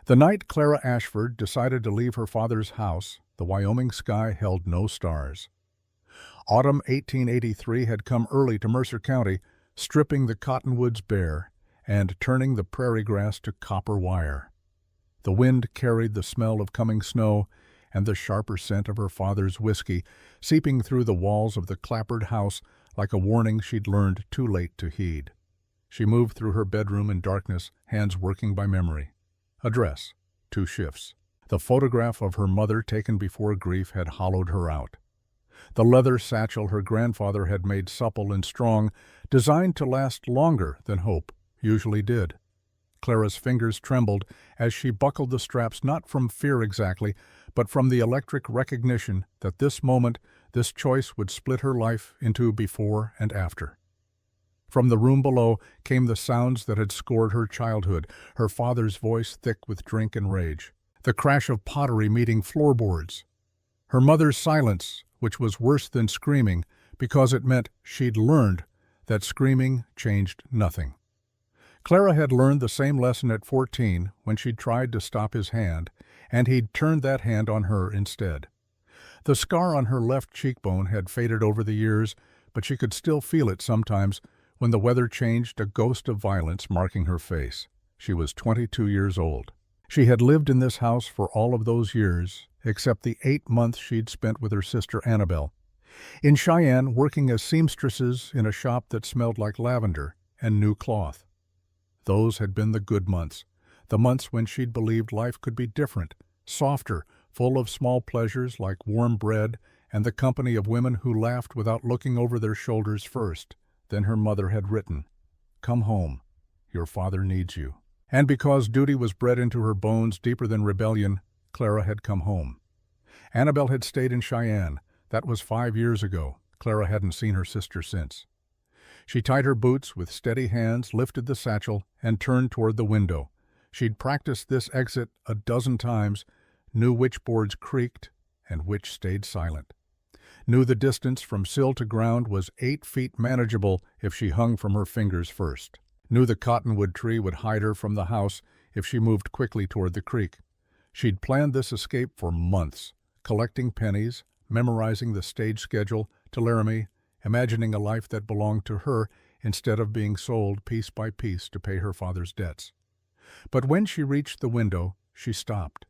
The night Clara Ashford decided to leave her father's house, the Wyoming sky held no stars. Autumn 1883 had come early to Mercer County, stripping the cottonwoods bare and turning the prairie grass to copper wire. The wind carried the smell of coming snow and the sharper scent of her father's whiskey, seeping through the walls of the clapboard house like a warning she'd learned too late to heed. She moved through her bedroom in darkness, hands working by memory. A dress, 2 shifts. The photograph of her mother taken before grief had hollowed her out. The leather satchel her grandfather had made supple and strong, designed to last longer than hope usually did. Clara's fingers trembled as she buckled the straps, not from fear exactly, but from the electric recognition that this moment, this choice would split her life into before and after. From the room below came the sounds that had scored her childhood, her father's voice thick with drink and rage, the crash of pottery meeting floorboards, her mother's silence, which was worse than screaming because it meant she'd learned that screaming changed nothing. Clara had learned the same lesson at 14 when she'd tried to stop his hand, and he'd turned that hand on her instead. The scar on her left cheekbone had faded over the years, but she could still feel it sometimes when the weather changed, a ghost of violence marking her face. She was 22 years old. She had lived in this house for all of those years, except the 8 months she'd spent with her sister Annabelle, in Cheyenne, working as seamstresses in a shop that smelled like lavender and new cloth. Those had been the good months, the months when she'd believed life could be different, softer, full of small pleasures like warm bread and the company of women who laughed without looking over their shoulders first. Then her mother had written, "Come home. Your father needs you." And because duty was bred into her bones deeper than rebellion, Clara had come home. Annabelle had stayed in Cheyenne. That was 5 years ago. Clara hadn't seen her sister since. She tied her boots with steady hands, lifted the satchel, and turned toward the window. She'd practiced this exit a dozen times, knew which boards creaked and which stayed silent. Knew the distance from sill to ground was 8 feet manageable if she hung from her fingers first. Knew the cottonwood tree would hide her from the house if she moved quickly toward the creek. She'd planned this escape for months, collecting pennies, memorizing the stage schedule to Laramie, imagining a life that belonged to her instead of being sold piece by piece to pay her father's debts. But when she reached the window, she stopped.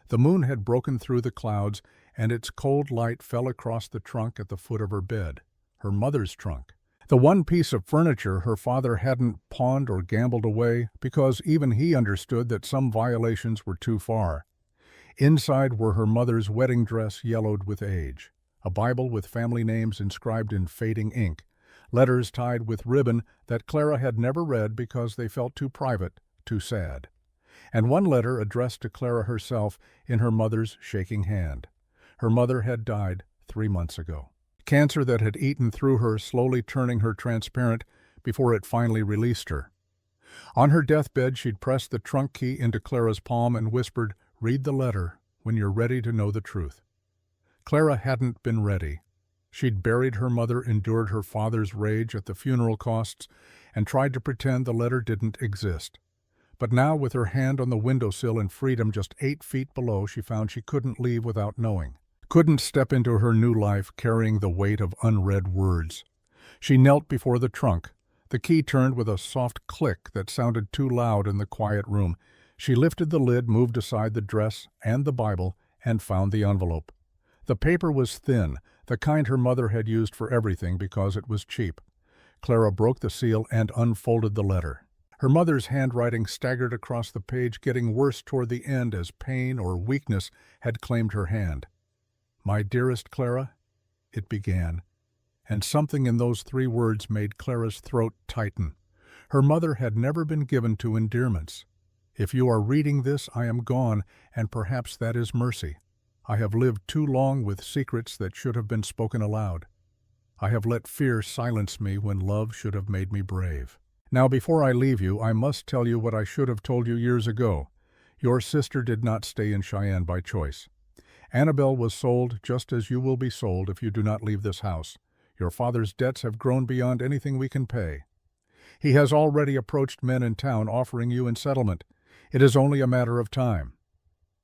The moon had broken through the clouds, and its cold light fell across the trunk at the foot of her bed, her mother's trunk. The one piece of furniture her father hadn't pawned or gambled away because even he understood that some violations were too far. Inside were her mother's wedding dress yellowed with age, a Bible with family names inscribed in fading ink, letters tied with ribbon that Clara had never read because they felt too private, too sad, and one letter addressed to Clara herself in her mother's shaking hand. Her mother had died 3 months ago. Cancer that had eaten through her, slowly turning her transparent before it finally released her. On her deathbed, she'd pressed the trunk key into Clara's palm and whispered, "Read the letter when you're ready to know the truth." Clara hadn't been ready. She'd buried her mother, endured her father's rage at the funeral costs, and tried to pretend the letter didn't exist. But now, with her hand on the windowsill and freedom just 8 feet below, she found she couldn't leave without knowing. Couldn't step into her new life carrying the weight of unread words. She knelt before the trunk. The key turned with a soft click that sounded too loud in the quiet room. She lifted the lid, moved aside the dress and the Bible, and found the envelope. The paper was thin, the kind her mother had used for everything because it was cheap. Clara broke the seal and unfolded the letter. Her mother's handwriting staggered across the page, getting worse toward the end as pain or weakness had claimed her hand. "My dearest Clara," it began, and something in those 3 words made Clara's throat tighten. Her mother had never been given to endearments. "If you are reading this, I am gone, and perhaps that is mercy. I have lived too long with secrets that should have been spoken aloud. I have let fear silence me when love should have made me brave. Now, before I leave you, I must tell you what I should have told you years ago. Your sister did not stay in Cheyenne by choice. Annabelle was sold just as you will be sold if you do not leave this house. Your father's debts have grown beyond anything we can pay. He has already approached men in town offering you in settlement. It is only a matter of time.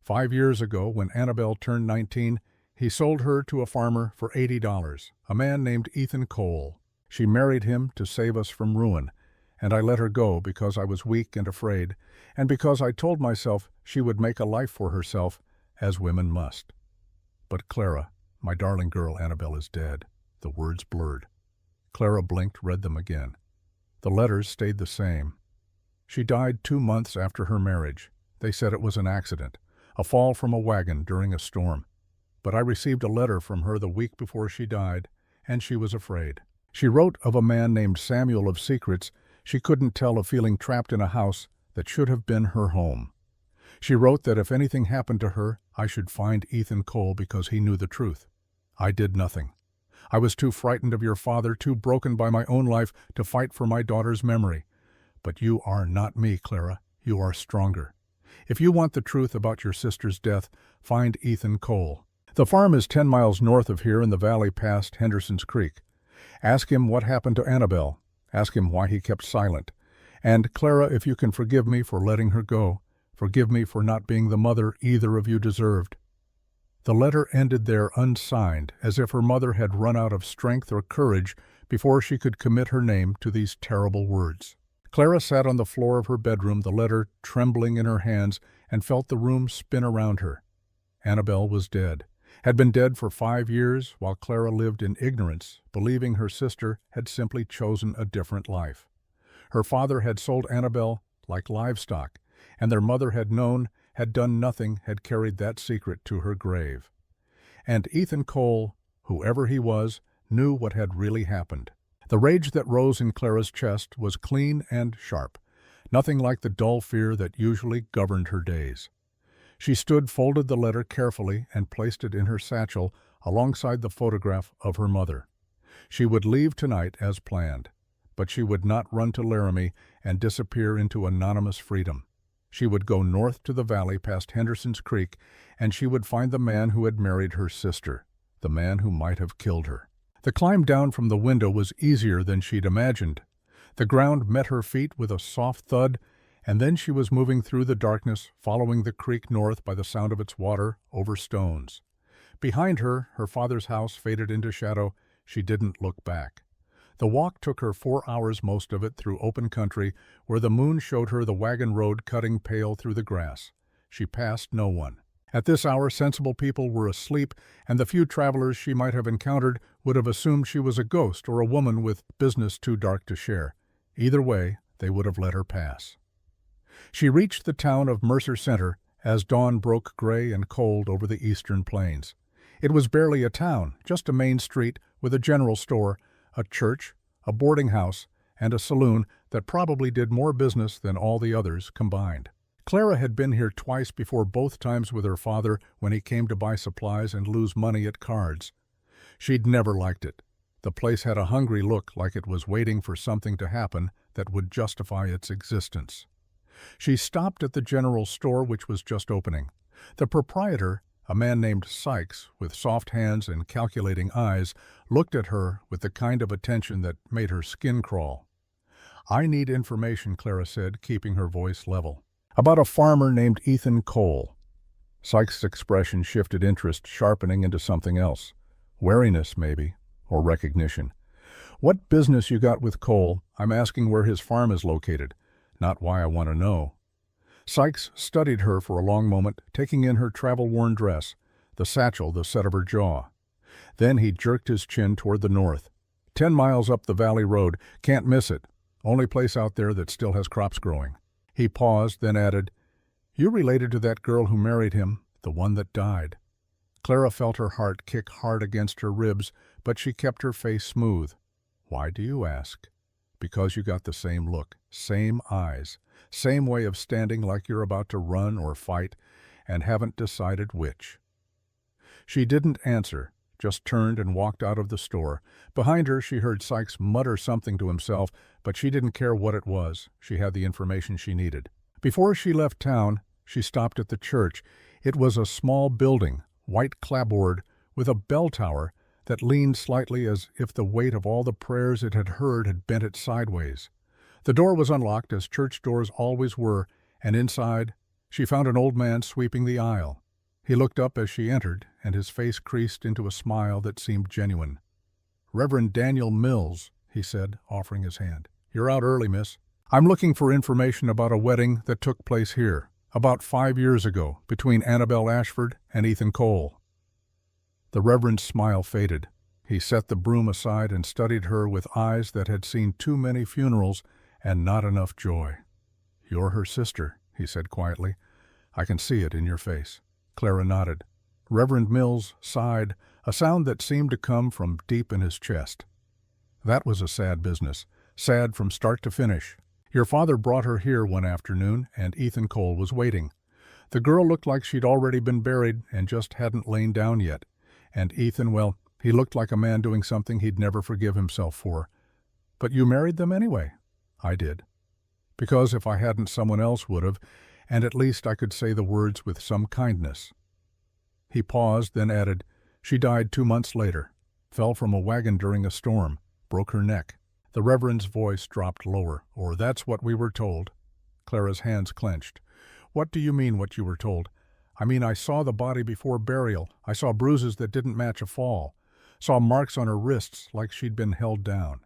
5 years ago, when Annabelle turned 19, he sold her to a farmer for $80, a man named Ethan Cole. She married him to save us from ruin, and I let her go because I was weak and afraid, and because I told myself she would make a life for herself, as women must. But Clara, my darling girl Annabelle, is dead. The words blurred. Clara blinked, read them again. The letters stayed the same. She died 2 months after her marriage. They said it was an accident, a fall from a wagon during a storm. But I received a letter from her the week before she died, and she was afraid. She wrote of a man named Samuel of secrets she couldn't tell, of feeling trapped in a house that should have been her home. She wrote that if anything happened to her, I should find Ethan Cole because he knew the truth. I did nothing. I was too frightened of your father, too broken by my own life to fight for my daughter's memory. But you are not me, Clara. You are stronger. If you want the truth about your sister's death, find Ethan Cole. The farm is 10 miles north of here in the valley past Henderson's Creek. Ask him what happened to Annabelle. Ask him why he kept silent. And, Clara, if you can forgive me for letting her go, forgive me for not being the mother either of you deserved. The letter ended there unsigned, as if her mother had run out of strength or courage before she could commit her name to these terrible words. Clara sat on the floor of her bedroom, the letter trembling in her hands, and felt the room spin around her. Annabelle was dead, had been dead for 5 years, while Clara lived in ignorance, believing her sister had simply chosen a different life. Her father had sold Annabelle like livestock, and their mother had known, had done nothing, had carried that secret to her grave. And Ethan Cole, whoever he was, knew what had really happened. The rage that rose in Clara's chest was clean and sharp, nothing like the dull fear that usually governed her days. She stood, folded the letter carefully, and placed it in her satchel alongside the photograph of her mother. She would leave tonight as planned, but she would not run to Laramie and disappear into anonymous freedom. She would go north to the valley past Henderson's Creek, and she would find the man who had married her sister, the man who might have killed her. The climb down from the window was easier than she'd imagined. The ground met her feet with a soft thud, and then she was moving through the darkness, following the creek north by the sound of its water over stones. Behind her, her father's house faded into shadow. She didn't look back. The walk took her 4 hours, most of it through open country, where the moon showed her the wagon road cutting pale through the grass. She passed no one. At this hour, sensible people were asleep, and the few travelers she might have encountered would have assumed she was a ghost or a woman with business too dark to share. Either way, they would have let her pass. She reached the town of Mercer Center as dawn broke gray and cold over the eastern plains. It was barely a town, just a main street with a general store, a church, a boarding house, and a saloon that probably did more business than all the others combined. Clara had been here twice before, both times with her father when he came to buy supplies and lose money at cards. She'd never liked it. The place had a hungry look, like it was waiting for something to happen that would justify its existence. She stopped at the general store, which was just opening. The proprietor, a man named Sykes, with soft hands and calculating eyes, looked at her with the kind of attention that made her skin crawl. "I need information," Clara said, keeping her voice level. "About a farmer named Ethan Cole." Sykes' expression shifted, interest sharpening into something else. Wariness, maybe, or recognition. "What business you got with Cole? I'm asking where his farm is located, not why I want to know." Sykes studied her for a long moment, taking in her travel-worn dress, the satchel the set of her jaw. Then he jerked his chin toward the north. 10 miles up the valley road. Can't miss it. Only place out there that still has crops growing." He paused, then added, "You related to that girl who married him, the one that died." Clara felt her heart kick hard against her ribs, but she kept her face smooth. "Why do you ask?" "Because you got the same look, same eyes, same way of standing like you're about to run or fight, and haven't decided which." She didn't answer, just turned and walked out of the store. Behind her, she heard Sykes mutter something to himself, but she didn't care what it was. She had the information she needed. Before she left town, she stopped at the church. It was a small building, white clapboard, with a bell tower that leaned slightly as if the weight of all the prayers it had heard had bent it sideways. The door was unlocked, as church doors always were, and inside she found an old man sweeping the aisle. He looked up as she entered, and his face creased into a smile that seemed genuine. "Reverend Daniel Mills," he said, offering his hand. "You're out early, miss. I'm looking for information about a wedding that took place here, about 5 years ago, between Annabelle Ashford and Ethan Cole." The Reverend's smile faded. He set the broom aside and studied her with eyes that had seen too many funerals and not enough joy. "You're her sister," he said quietly. "I can see it in your face." Clara nodded. Reverend Mills sighed, a sound that seemed to come from deep in his chest. "That was a sad business, sad from start to finish. Your father brought her here one afternoon, and Ethan Cole was waiting. The girl looked like she'd already been buried and just hadn't lain down yet. And Ethan, well, he looked like a man doing something he'd never forgive himself for. But you married them anyway." "I did. Because if I hadn't, someone else would have, and at least I could say the words with some kindness." He paused, then added, "She died 2 months later, fell from a wagon during a storm, broke her neck." The Reverend's voice dropped lower. "Or that's what we were told." Clara's hands clenched. "What do you mean, what you were told?" "I mean, I saw the body before burial. I saw bruises that didn't match a fall. Saw marks on her wrists like she'd been held down.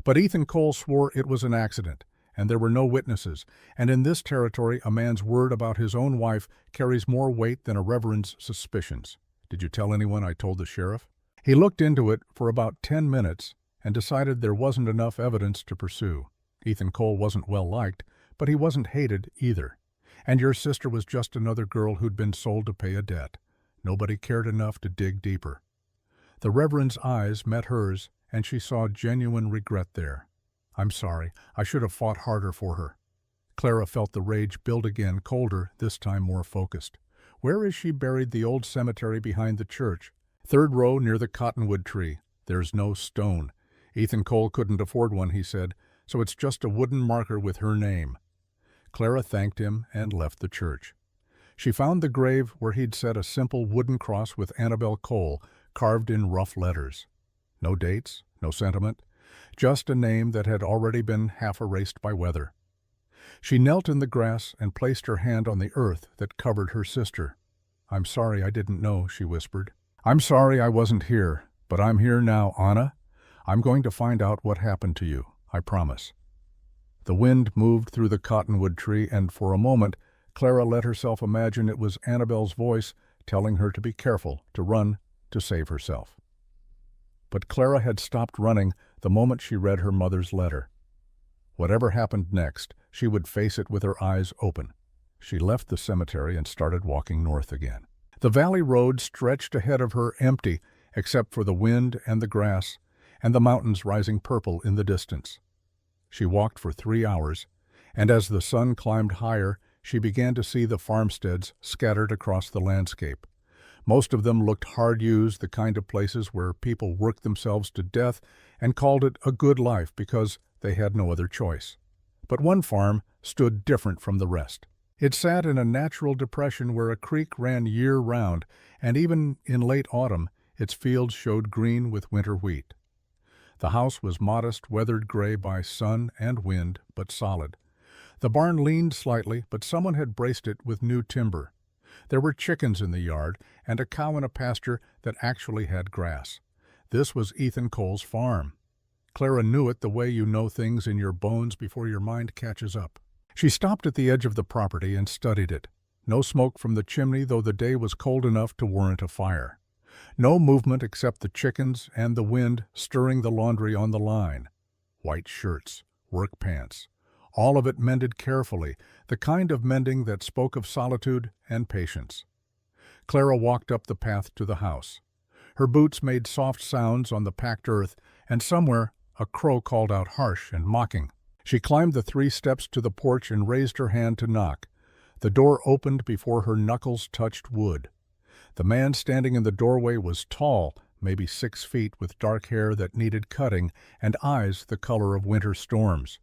But Ethan Cole swore it was an accident, and there were no witnesses, and in this territory a man's word about his own wife carries more weight than a reverend's suspicions. Did you tell anyone I told the sheriff?" He looked into it for about 10 minutes and decided there wasn't enough evidence to pursue. Ethan Cole wasn't well liked, but he wasn't hated either. And your sister was just another girl who'd been sold to pay a debt. Nobody cared enough to dig deeper. The Reverend's eyes met hers, and she saw genuine regret there. "I'm sorry. I should have fought harder for her." Clara felt the rage build again, colder, this time more focused. "Where is she buried?" "The old cemetery behind the church. 3rd row near the cottonwood tree. There's no stone. Ethan Cole couldn't afford one," he said, "so it's just a wooden marker with her name." Clara thanked him and left the church. She found the grave where he'd set a simple wooden cross with Annabelle Cole carved in rough letters. No dates, no sentiment, just a name that had already been half erased by weather. She knelt in the grass and placed her hand on the earth that covered her sister. "I'm sorry I didn't know," she whispered. "I'm sorry I wasn't here, but I'm here now, Anna. I'm going to find out what happened to you, I promise." The wind moved through the cottonwood tree, and for a moment Clara let herself imagine it was Annabelle's voice telling her to be careful, to run, to save herself. But Clara had stopped running the moment she read her mother's letter. Whatever happened next, she would face it with her eyes open. She left the cemetery and started walking north again. The valley road stretched ahead of her empty, except for the wind and the grass, and the mountains rising purple in the distance. She walked for 3 hours, and as the sun climbed higher, she began to see the farmsteads scattered across the landscape. Most of them looked hard-used, the kind of places where people worked themselves to death and called it a good life because they had no other choice. But one farm stood different from the rest. It sat in a natural depression where a creek ran year-round, and even in late autumn, its fields showed green with winter wheat. The house was modest, weathered gray by sun and wind, but solid. The barn leaned slightly, but someone had braced it with new timber. There were chickens in the yard, and a cow in a pasture that actually had grass. This was Ethan Cole's farm. Clara knew it the way you know things in your bones before your mind catches up. She stopped at the edge of the property and studied it. No smoke from the chimney, though the day was cold enough to warrant a fire. No movement except the chickens and the wind stirring the laundry on the line. White shirts, work pants, all of it mended carefully, the kind of mending that spoke of solitude and patience. Clara walked up the path to the house. Her boots made soft sounds on the packed earth, and somewhere a crow called out harsh and mocking. She climbed the 3 steps to the porch and raised her hand to knock. The door opened before her knuckles touched wood. The man standing in the doorway was tall, maybe 6 feet, with dark hair that needed cutting and eyes the color of winter storms.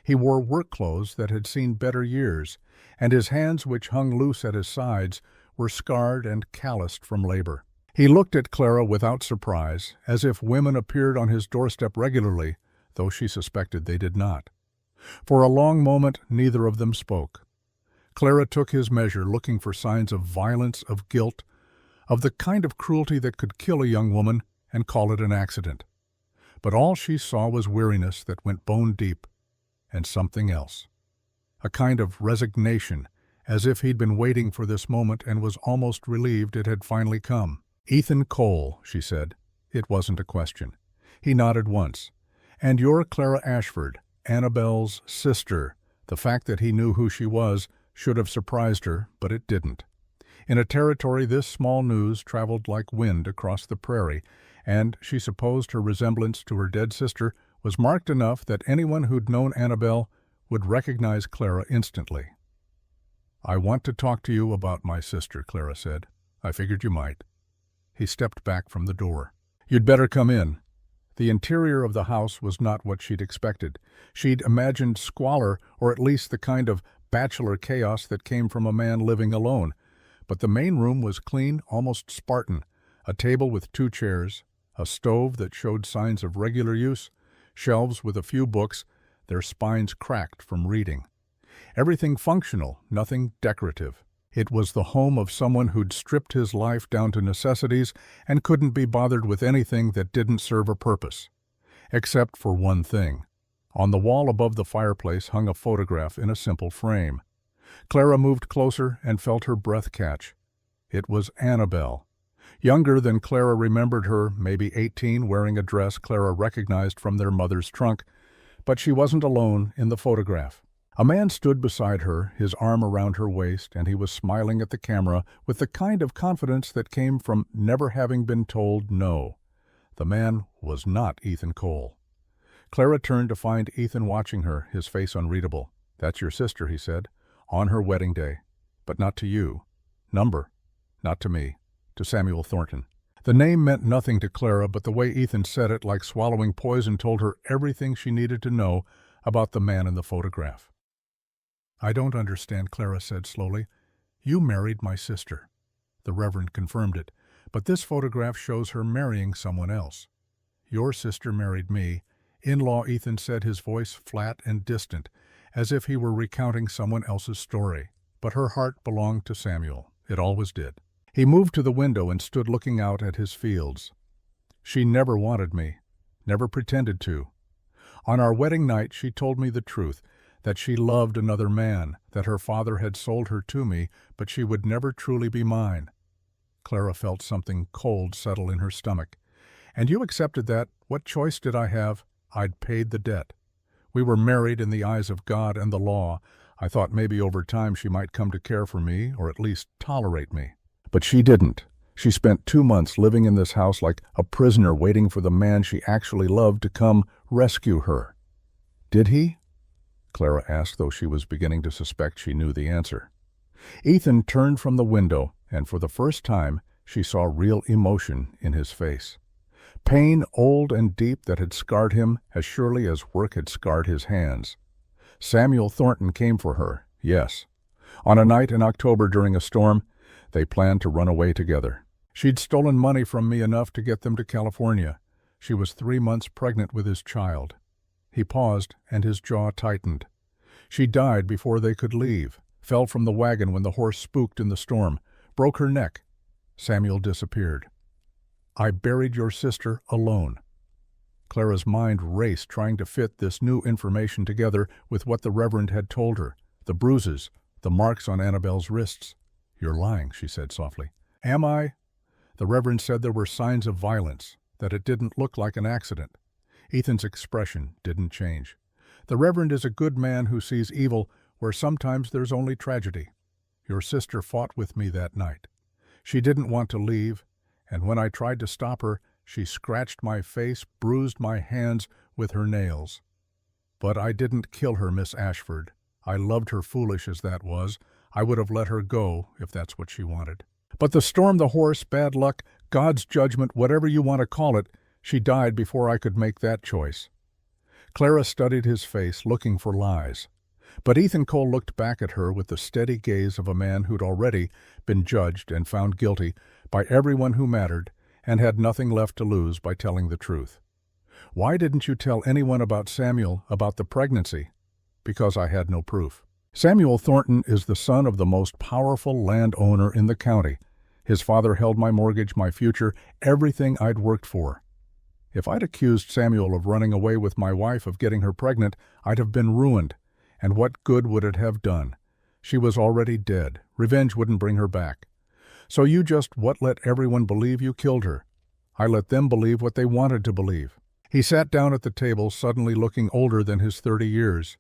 He wore work clothes that had seen better years, and his hands, which hung loose at his sides, were scarred and calloused from labor. He looked at Clara without surprise, as if women appeared on his doorstep regularly, though she suspected they did not. For a long moment neither of them spoke. Clara took his measure, looking for signs of violence, of guilt, of the kind of cruelty that could kill a young woman, and call it an accident. But all she saw was weariness that went bone deep, and something else. A kind of resignation, as if he'd been waiting for this moment and was almost relieved it had finally come. "Ethan Cole," she said. It wasn't a question. He nodded once. "And you're Clara Ashford, Annabelle's sister." The fact that he knew who she was should have surprised her, but it didn't. In a territory this small news traveled like wind across the prairie, and she supposed her resemblance to her dead sister was marked enough that anyone who'd known Annabelle would recognize Clara instantly. "I want to talk to you about my sister," Clara said. "I figured you might." He stepped back from the door. "You'd better come in." The interior of the house was not what she'd expected. She'd imagined squalor, or at least the kind of bachelor chaos that came from a man living alone. But the main room was clean, almost Spartan. A table with 2 chairs, a stove that showed signs of regular use, shelves with a few books, their spines cracked from reading. Everything functional, nothing decorative. It was the home of someone who'd stripped his life down to necessities and couldn't be bothered with anything that didn't serve a purpose. Except for one thing. On the wall above the fireplace hung a photograph in a simple frame. Clara moved closer and felt her breath catch. It was Annabelle. Younger than Clara remembered her, maybe 18, wearing a dress Clara recognized from their mother's trunk. But she wasn't alone in the photograph. A man stood beside her, his arm around her waist, and he was smiling at the camera with the kind of confidence that came from never having been told no. The man was not Ethan Cole. Clara turned to find Ethan watching her, his face unreadable. "That's your sister," he said. "On her wedding day. But not to you. Number. Not to me. To Samuel Thornton." The name meant nothing to Clara, but the way Ethan said it, like swallowing poison, told her everything she needed to know about the man in the photograph. "I don't understand," Clara said slowly. "You married my sister." The Reverend confirmed it. "But this photograph shows her marrying someone else." "Your sister married me." In-law Ethan said, his voice flat and distant, as if he were recounting someone else's story. "But her heart belonged to Samuel. It always did." He moved to the window and stood looking out at his fields. "She never wanted me. Never pretended to. On our wedding night she told me the truth, that she loved another man, that her father had sold her to me, but she would never truly be mine." Clara felt something cold settle in her stomach. "And you accepted that? What choice did I have? I'd paid the debt. We were married in the eyes of God and the law. I thought maybe over time she might come to care for me, or at least tolerate me. But she didn't. She spent 2 months living in this house like a prisoner, waiting for the man she actually loved to come rescue her." "Did he?" Clara asked, though she was beginning to suspect she knew the answer. Ethan turned from the window, and for the first time she saw real emotion in his face. Pain old and deep that had scarred him as surely as work had scarred his hands. Samuel Thornton came for her, yes. On a night in October during a storm, they planned to run away together. She'd stolen money from me enough to get them to California. She was 3 months pregnant with his child. He paused, and his jaw tightened. She died before they could leave, fell from the wagon when the horse spooked in the storm, broke her neck. Samuel disappeared. I buried your sister alone. Clara's mind raced, trying to fit this new information together with what the Reverend had told her. The bruises, the marks on Annabelle's wrists. You're lying, she said softly. Am I? The Reverend said there were signs of violence, that it didn't look like an accident. Ethan's expression didn't change. The Reverend is a good man who sees evil where sometimes there's only tragedy. Your sister fought with me that night. She didn't want to leave, and when I tried to stop her, she scratched my face, bruised my hands with her nails. But I didn't kill her, Miss Ashford. I loved her, foolish as that was. I would have let her go if that's what she wanted. But the storm, the horse, bad luck, God's judgment, whatever you want to call it, she died before I could make that choice. Clara studied his face, looking for lies. But Ethan Cole looked back at her with the steady gaze of a man who'd already been judged and found guilty by everyone who mattered and had nothing left to lose by telling the truth. Why didn't you tell anyone about Samuel, about the pregnancy? Because I had no proof. Samuel Thornton is the son of the most powerful landowner in the county. His father held my mortgage, my future, everything I'd worked for. If I'd accused Samuel of running away with my wife, of getting her pregnant, I'd have been ruined. And what good would it have done? She was already dead. Revenge wouldn't bring her back. So you just let everyone believe you killed her. I let them believe what they wanted to believe. He sat down at the table, suddenly looking older than his 30 years.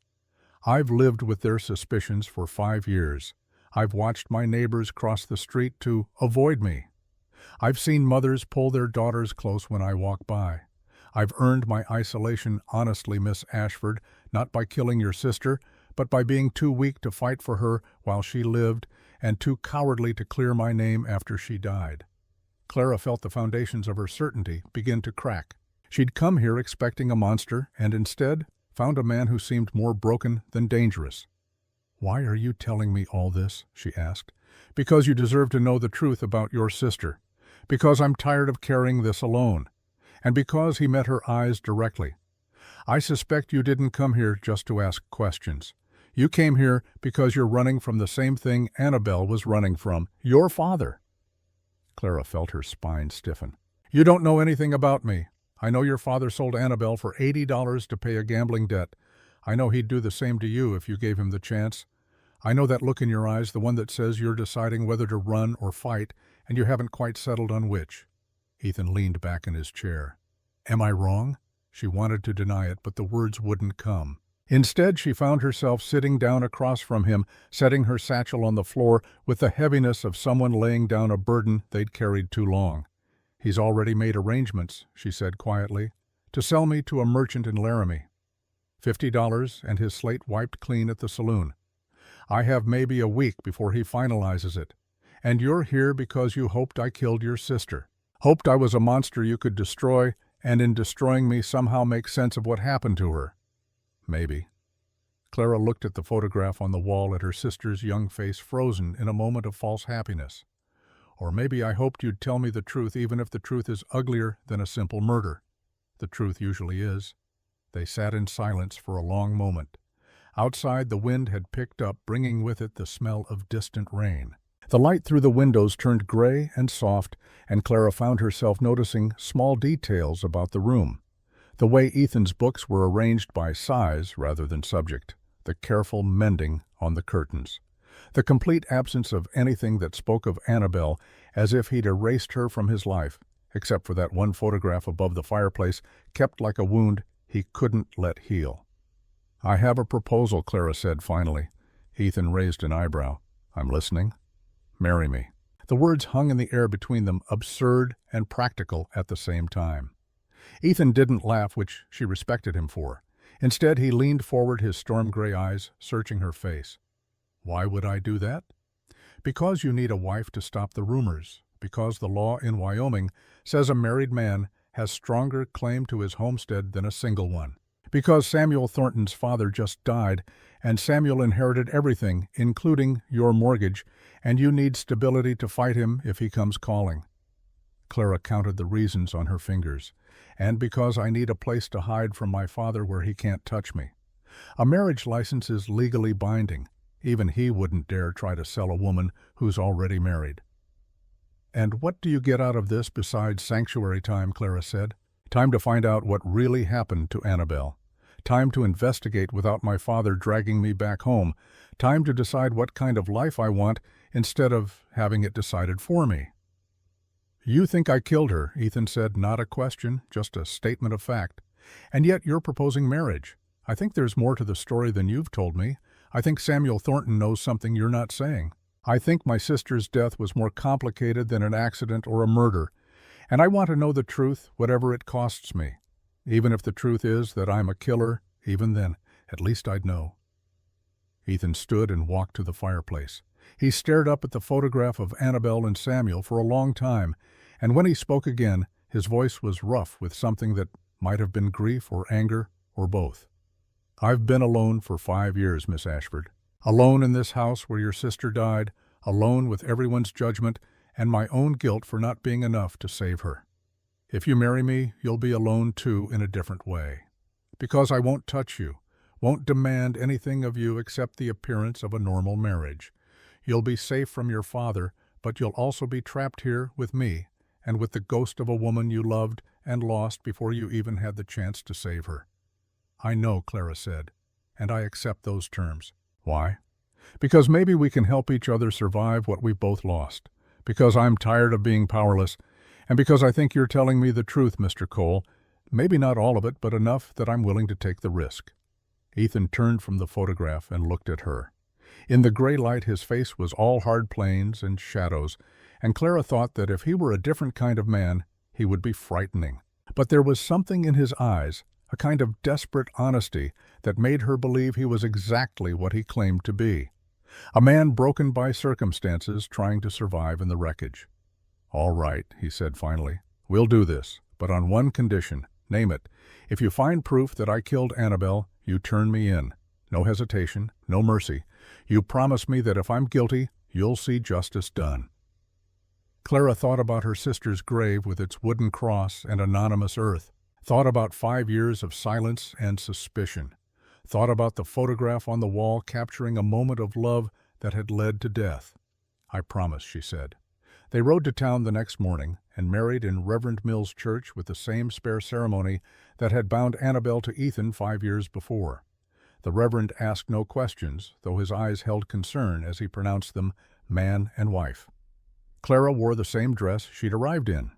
I've lived with their suspicions for 5 years. I've watched my neighbors cross the street to avoid me. I've seen mothers pull their daughters close when I walk by. I've earned my isolation honestly, Miss Ashford, not by killing your sister, but by being too weak to fight for her while she lived and too cowardly to clear my name after she died. Clara felt the foundations of her certainty begin to crack. She'd come here expecting a monster and instead found a man who seemed more broken than dangerous. "Why are you telling me all this?" she asked. "Because you deserve to know the truth about your sister. Because I'm tired of carrying this alone. And because he met her eyes directly. I suspect you didn't come here just to ask questions. You came here because you're running from the same thing Annabelle was running from, your father." Clara felt her spine stiffen. "You don't know anything about me. I know your father sold Annabelle for $80 to pay a gambling debt. I know he'd do the same to you if you gave him the chance. I know that look in your eyes, the one that says you're deciding whether to run or fight, and you haven't quite settled on which." Ethan leaned back in his chair. "Am I wrong?" She wanted to deny it, but the words wouldn't come. Instead, she found herself sitting down across from him, setting her satchel on the floor with the heaviness of someone laying down a burden they'd carried too long. "He's already made arrangements," she said quietly, "to sell me to a merchant in Laramie. $50 and his slate wiped clean at the saloon. I have maybe a week before he finalizes it. And you're here because you hoped I killed your sister. Hoped I was a monster you could destroy, and in destroying me somehow make sense of what happened to her. Maybe." Clara looked at the photograph on the wall, at her sister's young face frozen in a moment of false happiness. "Or maybe I hoped you'd tell me the truth, even if the truth is uglier than a simple murder. The truth usually is." They sat in silence for a long moment. Outside, the wind had picked up, bringing with it the smell of distant rain. The light through the windows turned gray and soft, and Clara found herself noticing small details about the room. The way Ethan's books were arranged by size rather than subject, the careful mending on the curtains, the complete absence of anything that spoke of Annabelle, as if he'd erased her from his life, except for that one photograph above the fireplace, kept like a wound he couldn't let heal. "I have a proposal," Clara said finally. Ethan raised an eyebrow. "I'm listening." "Marry me." The words hung in the air between them, absurd and practical at the same time. Ethan didn't laugh, which she respected him for. Instead, he leaned forward, his storm-gray eyes searching her face. "Why would I do that?" "Because you need a wife to stop the rumors. Because the law in Wyoming says a married man has stronger claim to his homestead than a single one. Because Samuel Thornton's father just died, and Samuel inherited everything, including your mortgage, and you need stability to fight him if he comes calling." Clara counted the reasons on her fingers. "And because I need a place to hide from my father where he can't touch me. A marriage license is legally binding. Even he wouldn't dare try to sell a woman who's already married." "And what do you get out of this besides sanctuary time?" Clara said. "Time to find out what really happened to Annabelle. Time to investigate without my father dragging me back home. Time to decide what kind of life I want instead of having it decided for me." "You think I killed her," Ethan said, not a question, just a statement of fact. "And yet you're proposing marriage. I think there's more to the story than you've told me. I think Samuel Thornton knows something you're not saying. I think my sister's death was more complicated than an accident or a murder, and I want to know the truth, whatever it costs me. Even if the truth is that I'm a killer, even then, at least I'd know." Ethan stood and walked to the fireplace. He stared up at the photograph of Annabelle and Samuel for a long time, and when he spoke again, his voice was rough with something that might have been grief or anger or both. "I've been alone for 5 years, Miss Ashford. Alone in this house where your sister died, alone with everyone's judgment and my own guilt for not being enough to save her. If you marry me, you'll be alone too, in a different way. Because I won't touch you, won't demand anything of you except the appearance of a normal marriage. You'll be safe from your father, but you'll also be trapped here with me and with the ghost of a woman you loved and lost before you even had the chance to save her." "I know," Clara said, "and I accept those terms." "Why?" "Because maybe we can help each other survive what we've both lost. Because I'm tired of being powerless. And because I think you're telling me the truth, Mr. Cole. Maybe not all of it, but enough that I'm willing to take the risk." Ethan turned from the photograph and looked at her. In the gray light, his face was all hard planes and shadows, and Clara thought that if he were a different kind of man, he would be frightening. But there was something in his eyes, a kind of desperate honesty, that made her believe he was exactly what he claimed to be. A man broken by circumstances, trying to survive in the wreckage. "All right," he said finally. "We'll do this, but on one condition. Name it. If you find proof that I killed Annabelle, you turn me in. No hesitation, no mercy. You promise me that if I'm guilty, you'll see justice done." Clara thought about her sister's grave with its wooden cross and anonymous earth, thought about 5 years of silence and suspicion, thought about the photograph on the wall capturing a moment of love that had led to death. "I promise," she said. They rode to town the next morning and married in Reverend Mill's church with the same spare ceremony that had bound Annabelle to Ethan 5 years before. The Reverend asked no questions, though his eyes held concern as he pronounced them man and wife. Clara wore the same dress she'd arrived in.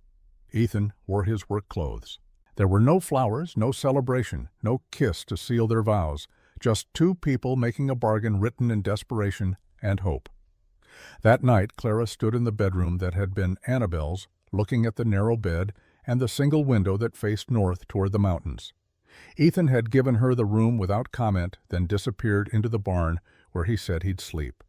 Ethan wore his work clothes. There were no flowers, no celebration, no kiss to seal their vows, just two people making a bargain written in desperation and hope. That night, Clara stood in the bedroom that had been Annabelle's, looking at the narrow bed and the single window that faced north toward the mountains. Ethan had given her the room without comment, then disappeared into the barn where he said he'd sleep.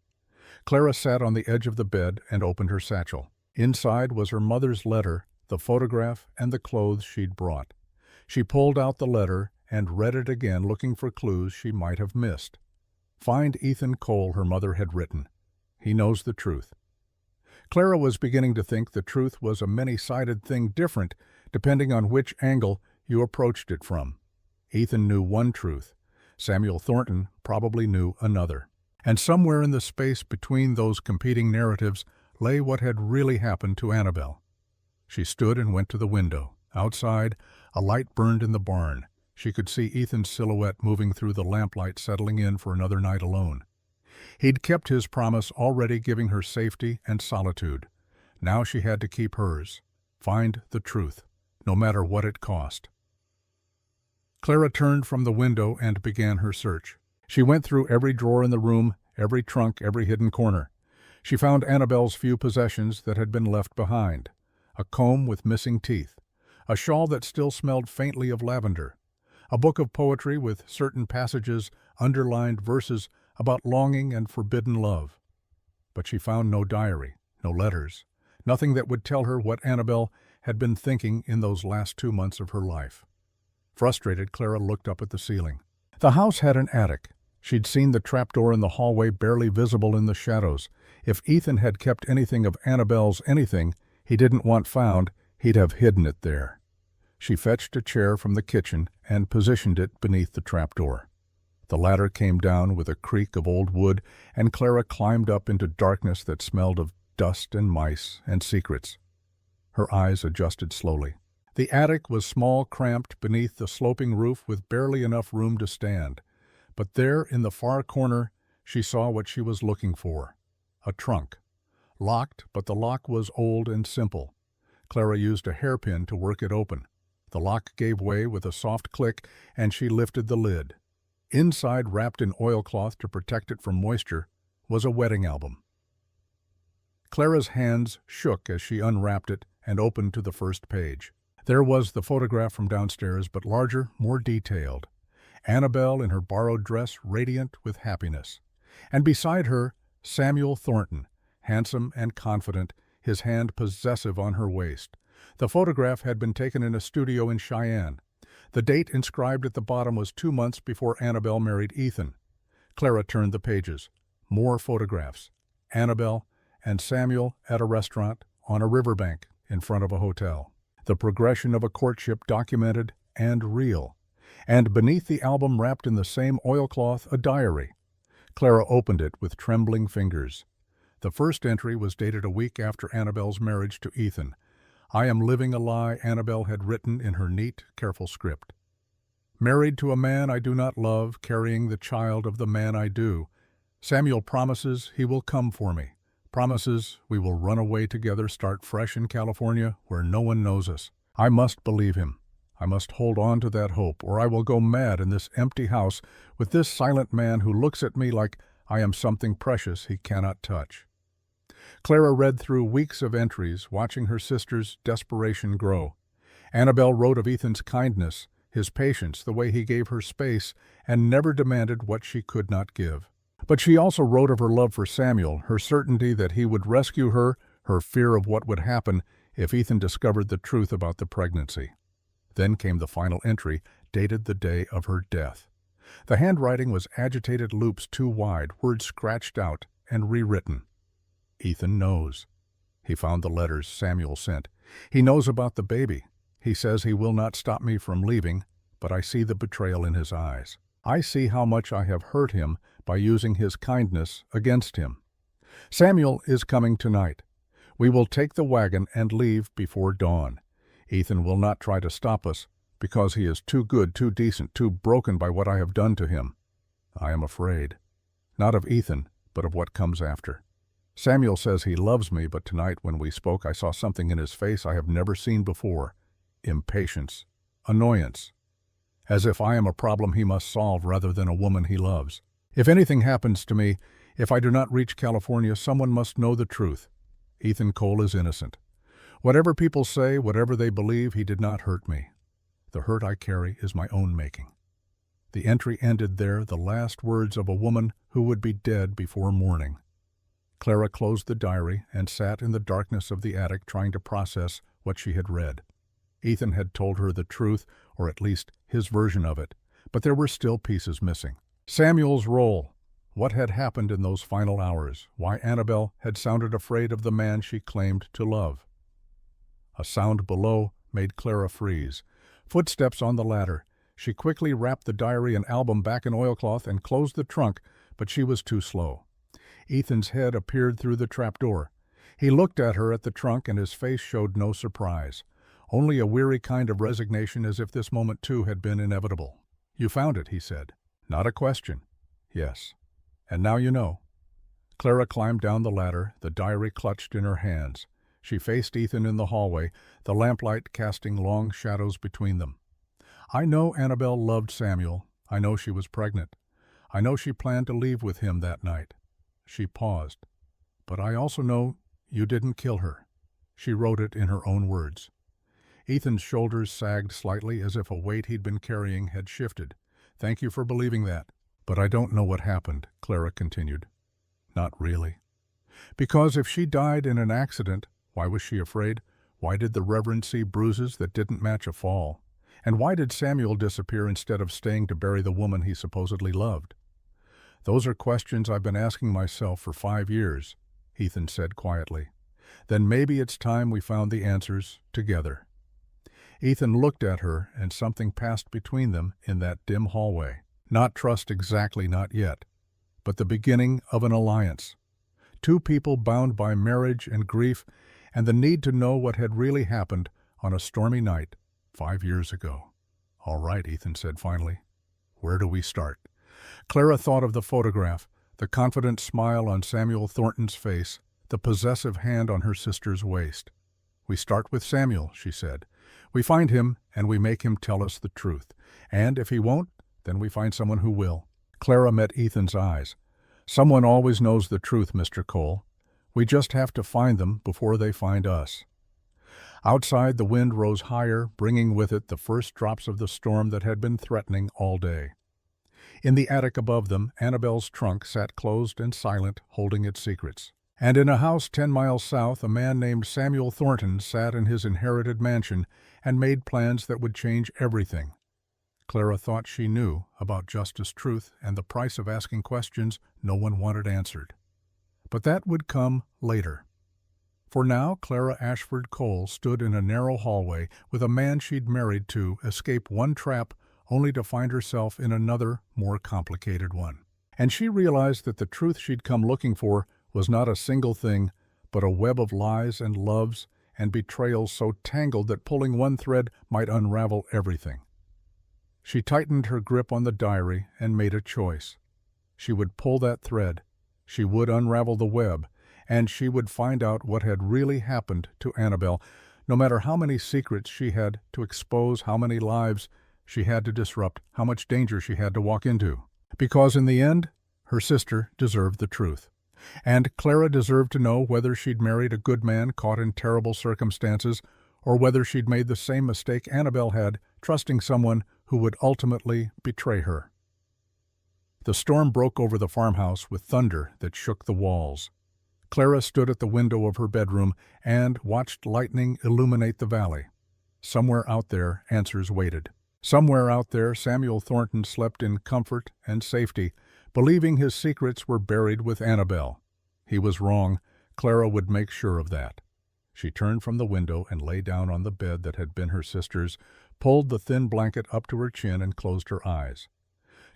Clara sat on the edge of the bed and opened her satchel. Inside was her mother's letter, the photograph, and the clothes she'd brought. She pulled out the letter and read it again, looking for clues she might have missed. "Find Ethan Cole," her mother had written. "He knows the truth." Clara was beginning to think the truth was a many-sided thing, different depending on which angle you approached it from. Ethan knew one truth. Samuel Thornton probably knew another. And somewhere in the space between those competing narratives lay what had really happened to Annabelle. She stood and went to the window. Outside, a light burned in the barn. She could see Ethan's silhouette moving through the lamplight, settling in for another night alone. He'd kept his promise, already giving her safety and solitude. Now she had to keep hers. Find the truth, no matter what it cost. Clara turned from the window and began her search. She went through every drawer in the room, every trunk, every hidden corner. She found Annabelle's few possessions that had been left behind. A comb with missing teeth. A shawl that still smelled faintly of lavender. A book of poetry with certain passages, underlined verses about longing and forbidden love. But she found no diary, no letters, nothing that would tell her what Annabelle had been thinking in those last 2 months of her life. Frustrated, Clara looked up at the ceiling. The house had an attic. She'd seen the trapdoor in the hallway barely visible in the shadows. If Ethan had kept anything of Annabelle's anything he didn't want found, he'd have hidden it there. She fetched a chair from the kitchen and positioned it beneath the trapdoor. The ladder came down with a creak of old wood, and Clara climbed up into darkness that smelled of dust and mice and secrets. Her eyes adjusted slowly. The attic was small, cramped beneath the sloping roof with barely enough room to stand. But there, in the far corner, she saw what she was looking for. A trunk. Locked, but the lock was old and simple. Clara used a hairpin to work it open. The lock gave way with a soft click, and she lifted the lid. Inside, wrapped in oilcloth to protect it from moisture, was a wedding album. Clara's hands shook as she unwrapped it and opened to the first page. There was the photograph from downstairs, but larger, more detailed. Annabelle in her borrowed dress, radiant with happiness. And beside her, Samuel Thornton, handsome and confident, his hand possessive on her waist. The photograph had been taken in a studio in Cheyenne. The date inscribed at the bottom was 2 months before Annabelle married Ethan. Clara turned the pages. More photographs. Annabelle and Samuel at a restaurant on a riverbank in front of a hotel. The progression of a courtship documented and real. And beneath the album, wrapped in the same oilcloth, a diary. Clara opened it with trembling fingers. The first entry was dated a week after Annabelle's marriage to Ethan. "I am living a lie," Annabelle had written in her neat, careful script. "Married to a man I do not love, carrying the child of the man I do. Samuel promises he will come for me. Promises we will run away together, start fresh in California where no one knows us. I must believe him. I must hold on to that hope, or I will go mad in this empty house with this silent man who looks at me like I am something precious he cannot touch." Clara read through weeks of entries, watching her sister's desperation grow. Annabelle wrote of Ethan's kindness, his patience, the way he gave her space and never demanded what she could not give. But she also wrote of her love for Samuel, her certainty that he would rescue her, her fear of what would happen if Ethan discovered the truth about the pregnancy. Then came the final entry, dated the day of her death. The handwriting was agitated loops too wide, words scratched out and rewritten. "Ethan knows. He found the letters Samuel sent. He knows about the baby. He says he will not stop me from leaving, but I see the betrayal in his eyes. I see how much I have hurt him by using his kindness against him. Samuel is coming tonight. We will take the wagon and leave before dawn. Ethan will not try to stop us, because he is too good, too decent, too broken by what I have done to him. I am afraid, not of Ethan, but of what comes after. Samuel says he loves me, but tonight when we spoke I saw something in his face I have never seen before. Impatience, annoyance, as if I am a problem he must solve rather than a woman he loves. If anything happens to me, if I do not reach California, someone must know the truth. Ethan Cole is innocent. Whatever people say, whatever they believe, he did not hurt me. The hurt I carry is my own making." The entry ended there, the last words of a woman who would be dead before morning. Clara closed the diary and sat in the darkness of the attic trying to process what she had read. Ethan had told her the truth, or at least his version of it, but there were still pieces missing. Samuel's role. What had happened in those final hours? Why Annabelle had sounded afraid of the man she claimed to love. A sound below made Clara freeze. Footsteps on the ladder. She quickly wrapped the diary and album back in oilcloth and closed the trunk, but she was too slow. Ethan's head appeared through the trapdoor. He looked at her at the trunk, and his face showed no surprise, only a weary kind of resignation, as if this moment too had been inevitable. "You found it," he said. "Not a question." "Yes. And now you know." Clara climbed down the ladder, the diary clutched in her hands. She faced Ethan in the hallway, the lamplight casting long shadows between them. "I know Annabelle loved Samuel. I know she was pregnant. I know she planned to leave with him that night." She paused. "But I also know you didn't kill her." She wrote it in her own words. Ethan's shoulders sagged slightly, as if a weight he'd been carrying had shifted. "Thank you for believing that." "But I don't know what happened," Clara continued. "Not really. Because if she died in an accident, why was she afraid? Why did the Reverend see bruises that didn't match a fall? And why did Samuel disappear instead of staying to bury the woman he supposedly loved? Those are questions I've been asking myself for 5 years, Ethan said quietly. Then maybe it's time we found the answers together. Ethan looked at her, and something passed between them in that dim hallway. Not trust exactly, not yet, but the beginning of an alliance. Two people bound by marriage and grief and the need to know what had really happened on a stormy night 5 years ago. "All right," Ethan said finally. "Where do we start?" Clara thought of the photograph, the confident smile on Samuel Thornton's face, the possessive hand on her sister's waist. "We start with Samuel," she said. "We find him, and we make him tell us the truth. And if he won't, then we find someone who will." Clara met Ethan's eyes. "Someone always knows the truth, Mr. Cole. We just have to find them before they find us." Outside, the wind rose higher, bringing with it the first drops of the storm that had been threatening all day. In the attic above them, Annabelle's trunk sat closed and silent, holding its secrets. And in a house 10 miles south, a man named Samuel Thornton sat in his inherited mansion and made plans that would change everything. Clara thought she knew about justice, truth, and the price of asking questions no one wanted answered. But that would come later. For now, Clara Ashford Cole stood in a narrow hallway with a man she'd married to escape one trap only to find herself in another, more complicated one. And she realized that the truth she'd come looking for was not a single thing, but a web of lies and loves and betrayals so tangled that pulling one thread might unravel everything. She tightened her grip on the diary and made a choice. She would pull that thread, she would unravel the web, and she would find out what had really happened to Annabelle, no matter how many secrets she had to expose, how many lives she had to disrupt, how much danger she had to walk into. Because in the end, her sister deserved the truth. And Clara deserved to know whether she'd married a good man caught in terrible circumstances, or whether she'd made the same mistake Annabelle had, trusting someone who would ultimately betray her. The storm broke over the farmhouse with thunder that shook the walls. Clara stood at the window of her bedroom and watched lightning illuminate the valley. Somewhere out there, answers waited. Somewhere out there, Samuel Thornton slept in comfort and safety, believing his secrets were buried with Annabelle. He was wrong. Clara would make sure of that. She turned from the window and lay down on the bed that had been her sister's, pulled the thin blanket up to her chin and closed her eyes.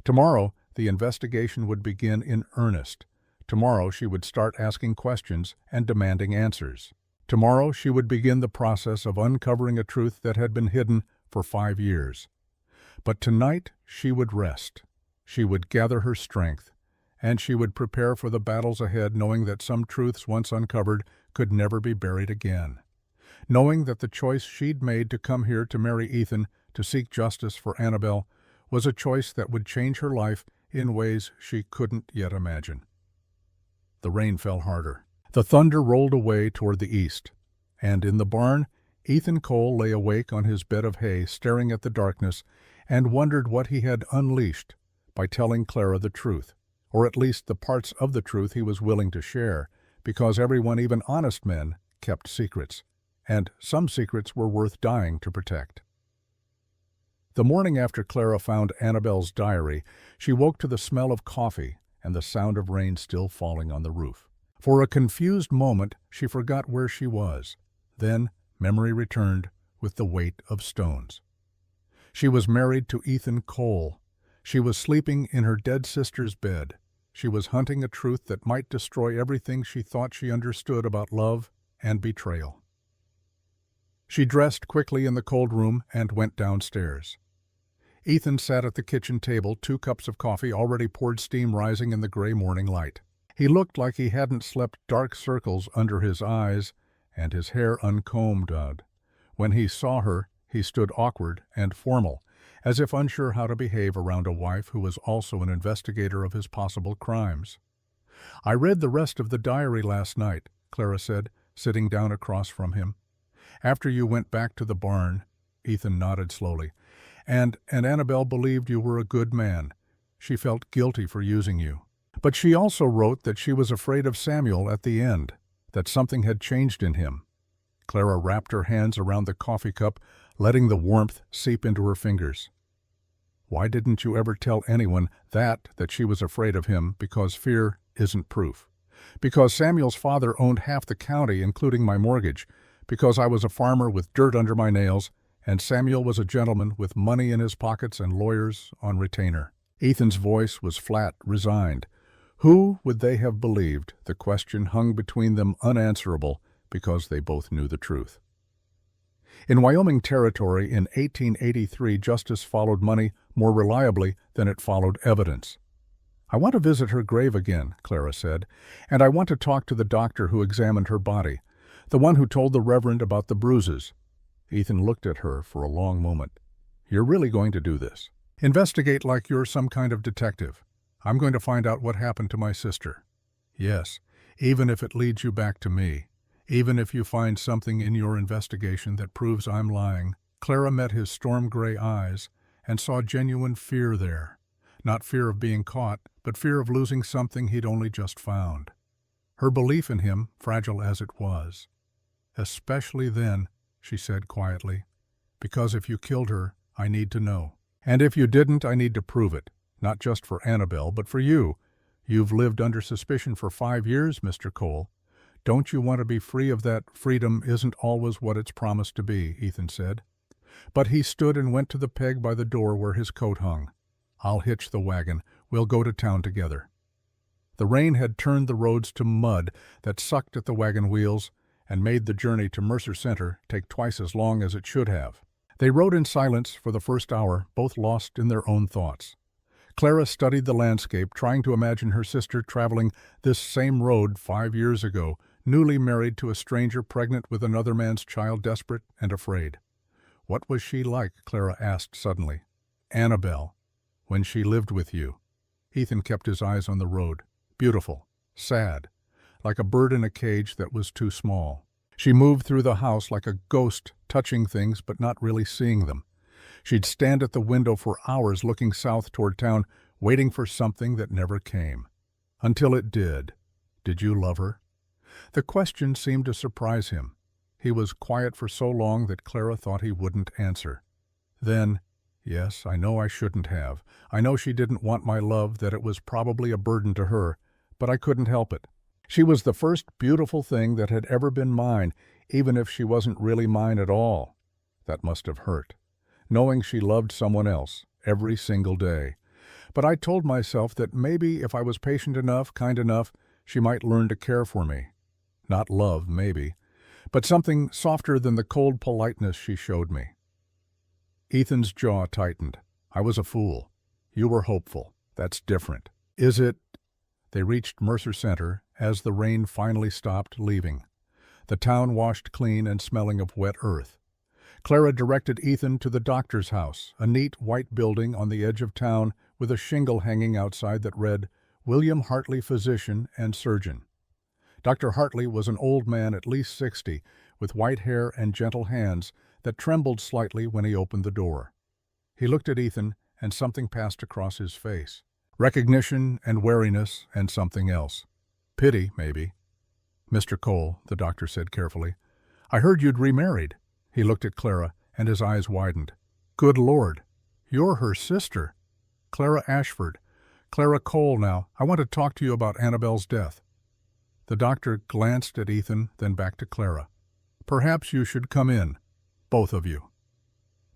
Tomorrow, the investigation would begin in earnest. Tomorrow, she would start asking questions and demanding answers. Tomorrow, she would begin the process of uncovering a truth that had been hidden for 5 years. But tonight, she would rest. She would gather her strength, and she would prepare for the battles ahead, knowing that some truths once uncovered could never be buried again. Knowing that the choice she'd made to come here to marry Ethan, to seek justice for Annabelle, was a choice that would change her life in ways she couldn't yet imagine. The rain fell harder. The thunder rolled away toward the east, and in the barn, Ethan Cole lay awake on his bed of hay, staring at the darkness, and wondered what he had unleashed by telling Clara the truth, or at least the parts of the truth he was willing to share, because everyone, even honest men, kept secrets, and some secrets were worth dying to protect. The morning after Clara found Annabelle's diary, she woke to the smell of coffee and the sound of rain still falling on the roof. For a confused moment, she forgot where she was. Then memory returned with the weight of stones. She was married to Ethan Cole. She was sleeping in her dead sister's bed. She was hunting a truth that might destroy everything she thought she understood about love and betrayal. She dressed quickly in the cold room and went downstairs. Ethan sat at the kitchen table, 2 cups of coffee already poured, steam rising in the gray morning light. He looked like he hadn't slept, dark circles under his eyes and his hair uncombed. When he saw her, he stood awkward and formal, as if unsure how to behave around a wife who was also an investigator of his possible crimes. "I read the rest of the diary last night," Clara said, sitting down across from him. "After you went back to the barn," Ethan nodded slowly, and Annabelle believed you were a good man. She felt guilty for using you. But she also wrote that she was afraid of Samuel at the end, that something had changed in him." Clara wrapped her hands around the coffee cup, letting the warmth seep into her fingers. "Why didn't you ever tell anyone that she was afraid of him? Because fear isn't proof. Because Samuel's father owned half the county, including my mortgage. Because I was a farmer with dirt under my nails, and Samuel was a gentleman with money in his pockets and lawyers on retainer." Ethan's voice was flat, resigned. Who would they have believed? The question hung between them unanswerable, because they both knew the truth. In Wyoming Territory in 1883, justice followed money more reliably than it followed evidence. "I want to visit her grave again," Clara said, "and I want to talk to the doctor who examined her body, the one who told the Reverend about the bruises." Ethan looked at her for a long moment. "You're really going to do this? Investigate like you're some kind of detective? I'm going to find out what happened to my sister." "Yes, even if it leads you back to me. Even if you find something in your investigation that proves I'm lying." Clara met his storm-gray eyes and saw genuine fear there. Not fear of being caught, but fear of losing something he'd only just found. Her belief in him, fragile as it was. "Especially then," she said quietly, "because if you killed her, I need to know. And if you didn't, I need to prove it. Not just for Annabelle, but for you. You've lived under suspicion for 5 years, Mr. Cole. Don't you want to be free of that?" "Freedom isn't always what it's promised to be," Ethan said. But he stood and went to the peg by the door where his coat hung. "I'll hitch the wagon. We'll go to town together." The rain had turned the roads to mud that sucked at the wagon wheels and made the journey to Mercer Center take twice as long as it should have. They rode in silence for the first hour, both lost in their own thoughts. Clara studied the landscape, trying to imagine her sister traveling this same road 5 years ago, newly married to a stranger, pregnant with another man's child, desperate and afraid. What was she like, Clara asked suddenly. Annabelle, when she lived with you. Ethan kept his eyes on the road. Beautiful, sad, like a bird in a cage that was too small. She moved through the house like a ghost, touching things but not really seeing them. She'd stand at the window for hours looking south toward town, waiting for something that never came. Until it did. Did you love her? The question seemed to surprise him. He was quiet for so long that Clara thought he wouldn't answer. Then, "Yes, I know I shouldn't have. I know she didn't want my love, that it was probably a burden to her, but I couldn't help it. She was the first beautiful thing that had ever been mine, even if she wasn't really mine at all." That must have hurt, knowing she loved someone else every single day. But I told myself that maybe if I was patient enough, kind enough, she might learn to care for me. Not love, maybe, but something softer than the cold politeness she showed me. Ethan's jaw tightened. "I was a fool. You were hopeful. That's different." "Is it?" They reached Mercer Center as the rain finally stopped, leaving. The town washed clean and smelling of wet earth. Clara directed Ethan to the doctor's house, a neat white building on the edge of town with a shingle hanging outside that read, "William Hartley, Physician and Surgeon." Dr. Hartley was an old man, at least 60, with white hair and gentle hands that trembled slightly when he opened the door. He looked at Ethan, and something passed across his face. Recognition and wariness and something else. Pity, maybe. "Mr. Cole," the doctor said carefully, "I heard you'd remarried." He looked at Clara, and his eyes widened. "Good Lord, you're her sister." "Clara Ashford. Clara Cole now. I want to talk to you about Annabelle's death." The doctor glanced at Ethan, then back to Clara. "Perhaps you should come in, both of you."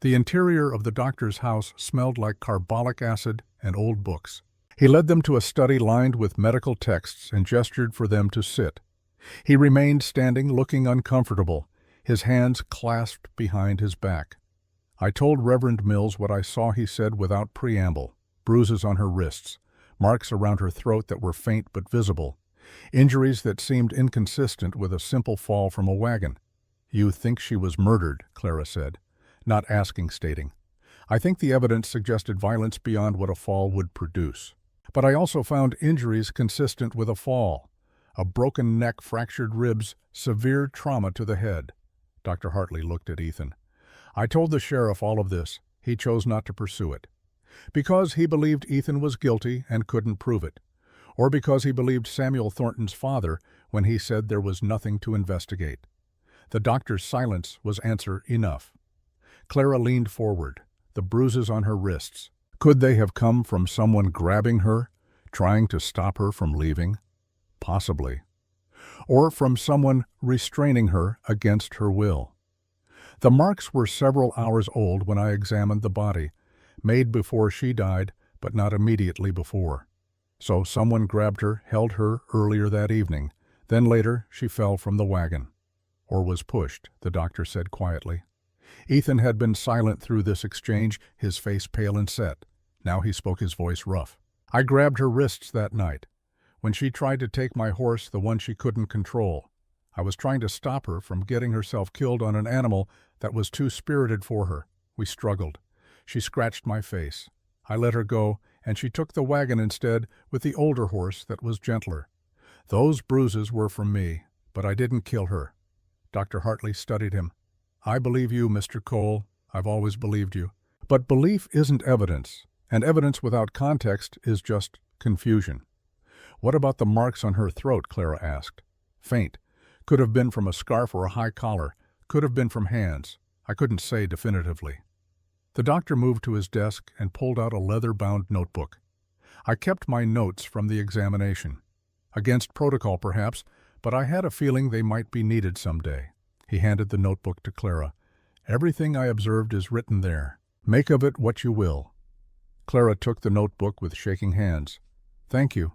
The interior of the doctor's house smelled like carbolic acid and old books. He led them to a study lined with medical texts and gestured for them to sit. He remained standing, looking uncomfortable, his hands clasped behind his back. "I told Reverend Mills what I saw," he said without preamble. "Bruises on her wrists, marks around her throat that were faint but visible, injuries that seemed inconsistent with a simple fall from a wagon." "You think she was murdered," Clara said, not asking, stating. "I think the evidence suggested violence beyond what a fall would produce. But I also found injuries consistent with a fall. A broken neck, fractured ribs, severe trauma to the head." Dr. Hartley looked at Ethan. "I told the sheriff all of this. He chose not to pursue it. Because he believed Ethan was guilty and couldn't prove it. Or because he believed Samuel Thornton's father when he said there was nothing to investigate." The doctor's silence was answer enough. Clara leaned forward, the bruises on her wrists. Could they have come from someone grabbing her, trying to stop her from leaving? Possibly. Or from someone restraining her against her will. The marks were several hours old when I examined the body, made before she died, but not immediately before. So someone grabbed her, held her earlier that evening. Then later she fell from the wagon. Or was pushed, the doctor said quietly. Ethan had been silent through this exchange, his face pale and set. Now he spoke, his voice rough. "I grabbed her wrists that night, when she tried to take my horse, the one she couldn't control. I was trying to stop her from getting herself killed on an animal that was too spirited for her. We struggled. She scratched my face. I let her go, and she took the wagon instead with the older horse that was gentler. Those bruises were from me, but I didn't kill her." Dr. Hartley studied him. "I believe you, Mr. Cole. I've always believed you. But belief isn't evidence, and evidence without context is just confusion." "What about the marks on her throat?" Clara asked. "Faint. Could have been from a scarf or a high collar. Could have been from hands. I couldn't say definitively." The doctor moved to his desk and pulled out a leather-bound notebook. "I kept my notes from the examination. Against protocol, perhaps, but I had a feeling they might be needed someday." He handed the notebook to Clara. Everything I observed is written there. Make of it what you will." Clara took the notebook with shaking hands. "Thank you."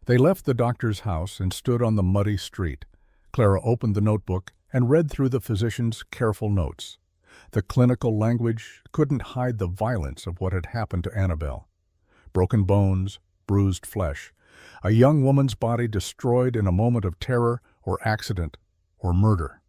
They left the doctor's house and stood on the muddy street. Clara opened the notebook and read through the physician's careful notes. The clinical language couldn't hide the violence of what had happened to Annabelle. Broken bones, bruised flesh, a young woman's body destroyed in a moment of terror or accident or murder.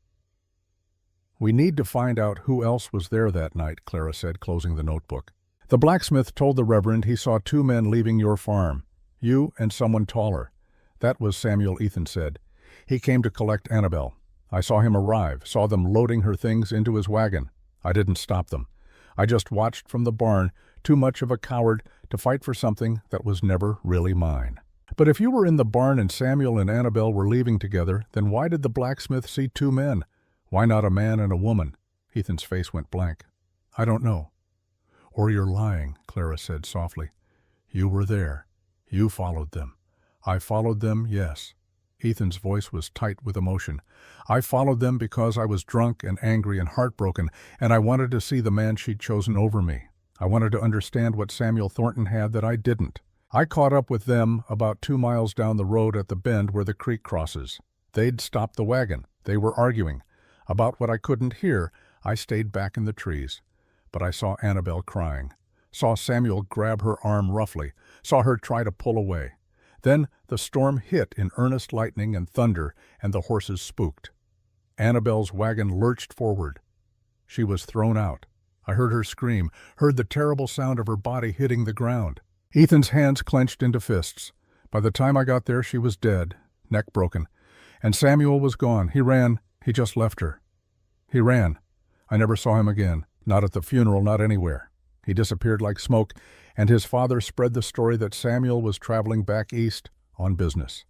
"We need to find out who else was there that night," Clara said, closing the notebook. "The blacksmith told the Reverend he saw 2 men leaving your farm, you and someone taller. That was Samuel," Ethan said. "He came to collect Annabelle. I saw him arrive, saw them loading her things into his wagon. I didn't stop them. I just watched from the barn, too much of a coward to fight for something that was never really mine." "But if you were in the barn and Samuel and Annabelle were leaving together, then why did the blacksmith see 2 men? Why not a man and a woman?" Ethan's face went blank. "I don't know." "Or you're lying," Clara said softly. "You were there. You followed them." "I followed them, yes." Ethan's voice was tight with emotion. "I followed them because I was drunk and angry and heartbroken, and I wanted to see the man she'd chosen over me. I wanted to understand what Samuel Thornton had that I didn't. I caught up with them about 2 miles down the road at the bend where the creek crosses. They'd stopped the wagon. They were arguing. About what I couldn't hear, I stayed back in the trees. But I saw Annabelle crying, saw Samuel grab her arm roughly, saw her try to pull away. Then the storm hit in earnest lightning and thunder, and the horses spooked. Annabelle's wagon lurched forward. She was thrown out. I heard her scream, heard the terrible sound of her body hitting the ground. Ethan's hands clenched into fists. By the time I got there, she was dead, neck broken. And Samuel was gone. He ran. He just left her. He ran. I never saw him again. Not at the funeral, not anywhere. He disappeared like smoke, and his father spread the story that Samuel was traveling back east on business.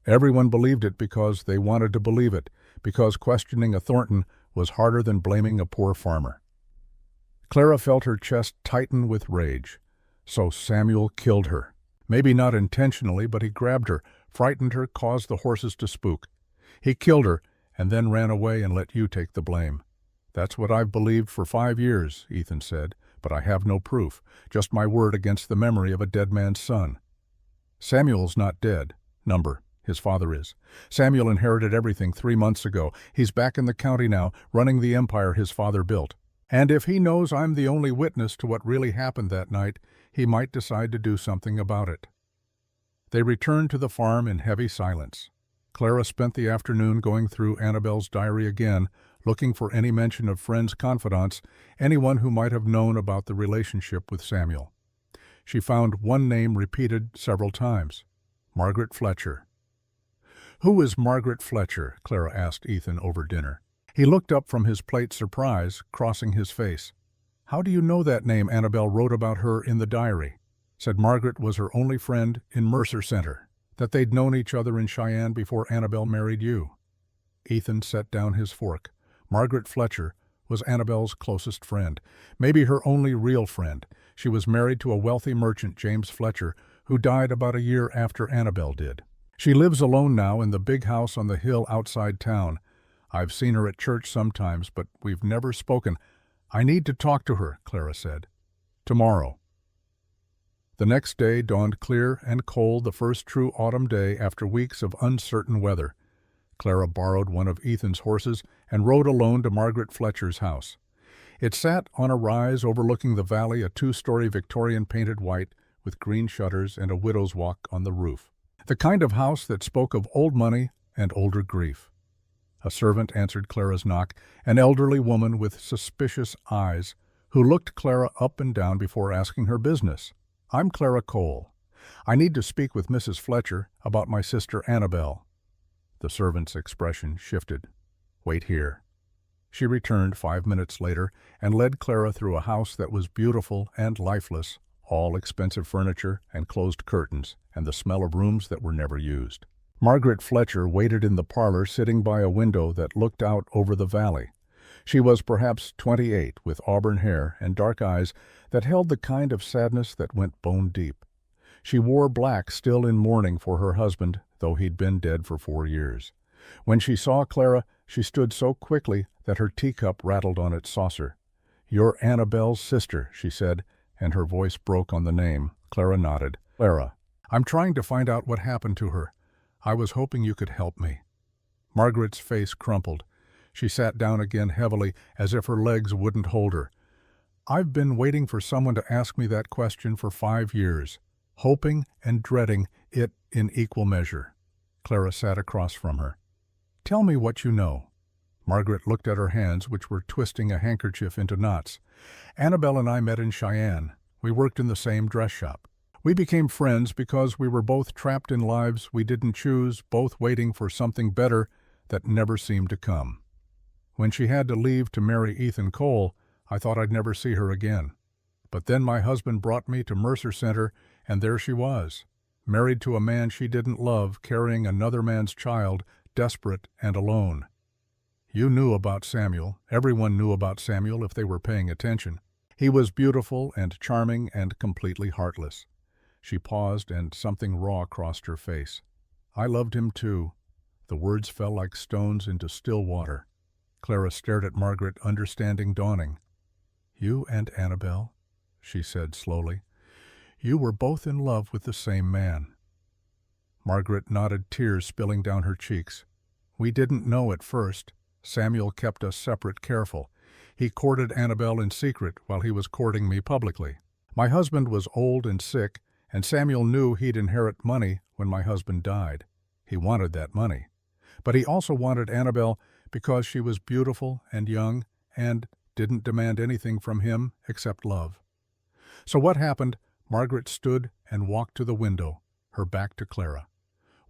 Everyone believed it because they wanted to believe it, because questioning a Thornton was harder than blaming a poor farmer. Clara felt her chest tighten with rage. So Samuel killed her. Maybe not intentionally, but he grabbed her, frightened her, caused the horses to spook. He killed her, and then ran away and let you take the blame. "That's what I've believed for 5 years, Ethan said, "but I have no proof, just my word against the memory of a dead man's son." "Samuel's not dead. His father is. Samuel inherited everything 3 months ago. He's back in the county now, running the empire his father built. And if he knows I'm the only witness to what really happened that night, he might decide to do something about it." They returned to the farm in heavy silence. Clara spent the afternoon going through Annabelle's diary again, looking for any mention of friends, confidants, anyone who might have known about the relationship with Samuel. She found one name repeated several times: Margaret Fletcher. "Who is Margaret Fletcher?" Clara asked Ethan over dinner. He looked up from his plate, surprise crossing his face. "How do you know that name? Annabelle wrote about her in the diary. Said Margaret was her only friend in Mercer Center, that they'd known each other in Cheyenne before Annabelle married you." Ethan set down his fork. Margaret Fletcher was Annabelle's closest friend, maybe her only real friend. She was married to a wealthy merchant, James Fletcher, who died about a year after Annabelle did. She lives alone now in the big house on the hill outside town. I've seen her at church sometimes, but we've never spoken. "I need to talk to her," Clara said. "Tomorrow." The next day dawned clear and cold, the first true autumn day after weeks of uncertain weather. Clara borrowed one of Ethan's horses and rode alone to Margaret Fletcher's house. It sat on a rise overlooking the valley, a 2-story Victorian painted white with green shutters and a widow's walk on the roof. The kind of house that spoke of old money and older grief. A servant answered Clara's knock, an elderly woman with suspicious eyes, who looked Clara up and down before asking her business. "I'm Clara Cole. I need to speak with Mrs. Fletcher about my sister Annabelle." The servant's expression shifted. "Wait here." She returned 5 minutes later and led Clara through a house that was beautiful and lifeless, all expensive furniture and closed curtains, and the smell of rooms that were never used. Margaret Fletcher waited in the parlor, sitting by a window that looked out over the valley. She was perhaps 28, with auburn hair and dark eyes that held the kind of sadness that went bone deep. She wore black, still in mourning for her husband, though he'd been dead for 4 years. When she saw Clara, she stood so quickly that her teacup rattled on its saucer. "You're Annabelle's sister," she said, and her voice broke on the name. Clara nodded. "Clara, I'm trying to find out what happened to her. I was hoping you could help me." Margaret's face crumpled. She sat down again heavily, as if her legs wouldn't hold her. "I've been waiting for someone to ask me that question for 5 years, hoping and dreading it in equal measure." Clara sat across from her. "Tell me what you know." Margaret looked at her hands, which were twisting a handkerchief into knots. "Annabelle and I met in Cheyenne. We worked in the same dress shop. We became friends because we were both trapped in lives we didn't choose, both waiting for something better that never seemed to come. When she had to leave to marry Ethan Cole, I thought I'd never see her again. But then my husband brought me to Mercer Center, and there she was, married to a man she didn't love, carrying another man's child, desperate and alone. You knew about Samuel. Everyone knew about Samuel if they were paying attention. He was beautiful and charming and completely heartless." She paused, and something raw crossed her face. "I loved him too." The words fell like stones into still water. Clara stared at Margaret, understanding dawning. "You and Annabelle," she said slowly. "You were both in love with the same man." Margaret nodded, tears spilling down her cheeks. "We didn't know at first. Samuel kept us separate, careful. He courted Annabelle in secret while he was courting me publicly. My husband was old and sick, and Samuel knew he'd inherit money when my husband died. He wanted that money. But he also wanted Annabelle because she was beautiful and young and didn't demand anything from him except love. So what happened?" Margaret stood and walked to the window, her back to Clara.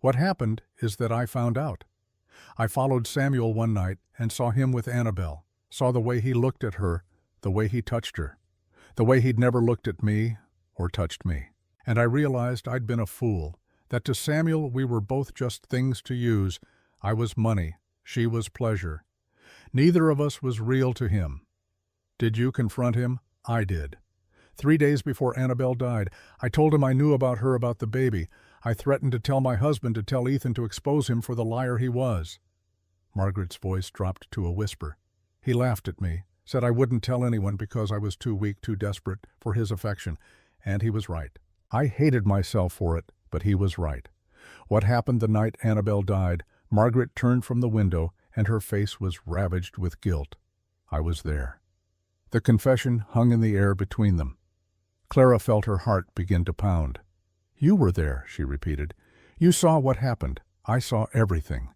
"What happened is that I found out. I followed Samuel one night and saw him with Annabelle, saw the way he looked at her, the way he touched her, the way he'd never looked at me or touched me. And I realized I'd been a fool, that to Samuel we were both just things to use. I was money, she was pleasure. Neither of us was real to him. Did you confront him? I did. 3 days before Annabelle died, I told him I knew about her, about the baby. I threatened to tell my husband to tell Ethan to expose him for the liar he was." Margaret's voice dropped to a whisper. "He laughed at me, said I wouldn't tell anyone because I was too weak, too desperate for his affection, and he was right. I hated myself for it, but he was right. What happened the night Annabelle died, Margaret turned from the window, and her face was ravaged with guilt. I was there." The confession hung in the air between them. Clara felt her heart begin to pound. "You were there," she repeated. "You saw what happened. I saw everything."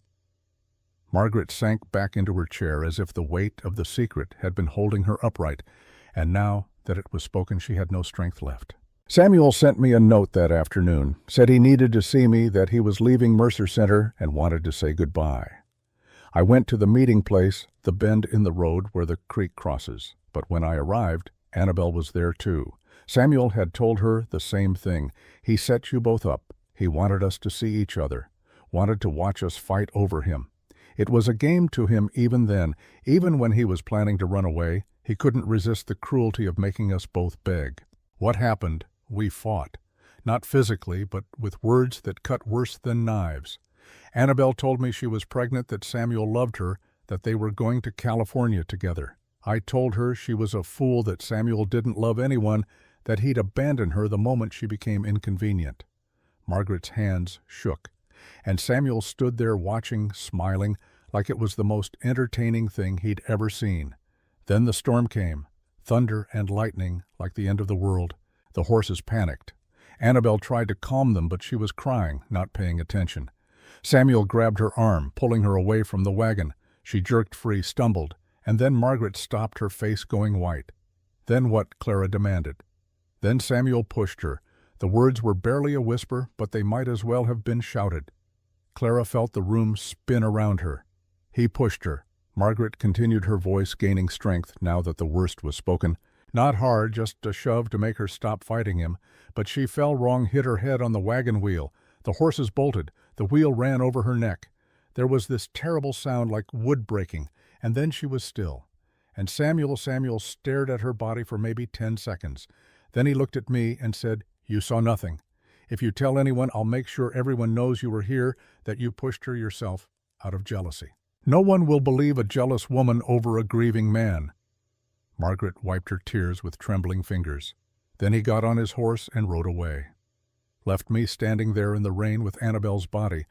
Margaret sank back into her chair as if the weight of the secret had been holding her upright, and now that it was spoken she had no strength left. "Samuel sent me a note that afternoon, said he needed to see me, that he was leaving Mercer Center and wanted to say goodbye. I went to the meeting place, the bend in the road where the creek crosses, but when I arrived, Annabelle was there too. Samuel had told her the same thing. He set you both up. He wanted us to see each other, wanted to watch us fight over him. It was a game to him even then. Even when he was planning to run away, he couldn't resist the cruelty of making us both beg. What happened? We fought. Not physically, but with words that cut worse than knives. Annabelle told me she was pregnant, that Samuel loved her, that they were going to California together. I told her she was a fool, that Samuel didn't love anyone, that he'd abandon her the moment she became inconvenient." Margaret's hands shook, and Samuel stood there watching, smiling, like it was the most entertaining thing he'd ever seen. Then the storm came, thunder and lightning like the end of the world. The horses panicked. Annabelle tried to calm them, but she was crying, not paying attention. Samuel grabbed her arm, pulling her away from the wagon. She jerked free, stumbled, and then Margaret stopped, her face going white. "Then what?" Clara demanded. Then Samuel pushed her. The words were barely a whisper, but they might as well have been shouted. Clara felt the room spin around her. He pushed her. Margaret continued, her voice gaining strength now that the worst was spoken. Not hard, just a shove to make her stop fighting him, but she fell wrong, hit her head on the wagon wheel. The horses bolted. The wheel ran over her neck. There was this terrible sound like wood breaking, and then she was still. And Samuel stared at her body for maybe 10 seconds. Then he looked at me and said, "You saw nothing. If you tell anyone, I'll make sure everyone knows you were here, that you pushed her yourself." out of jealousy. No one will believe a jealous woman over a grieving man. Margaret wiped her tears with trembling fingers. Then he got on his horse and rode away. Left me standing there in the rain with Annabelle's body.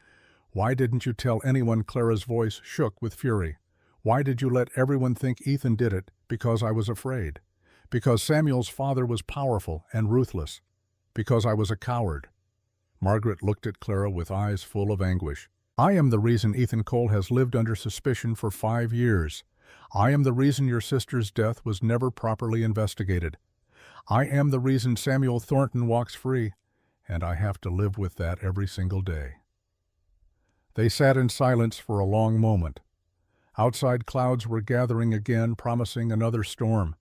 Why didn't you tell anyone? Clara's voice shook with fury. Why did you let everyone think Ethan did it? Because I was afraid. Because Samuel's father was powerful and ruthless. Because I was a coward. Margaret looked at Clara with eyes full of anguish. I am the reason Ethan Cole has lived under suspicion for 5 years. I am the reason your sister's death was never properly investigated. I am the reason Samuel Thornton walks free, and I have to live with that every single day. They sat in silence for a long moment. Outside clouds were gathering again, promising another storm.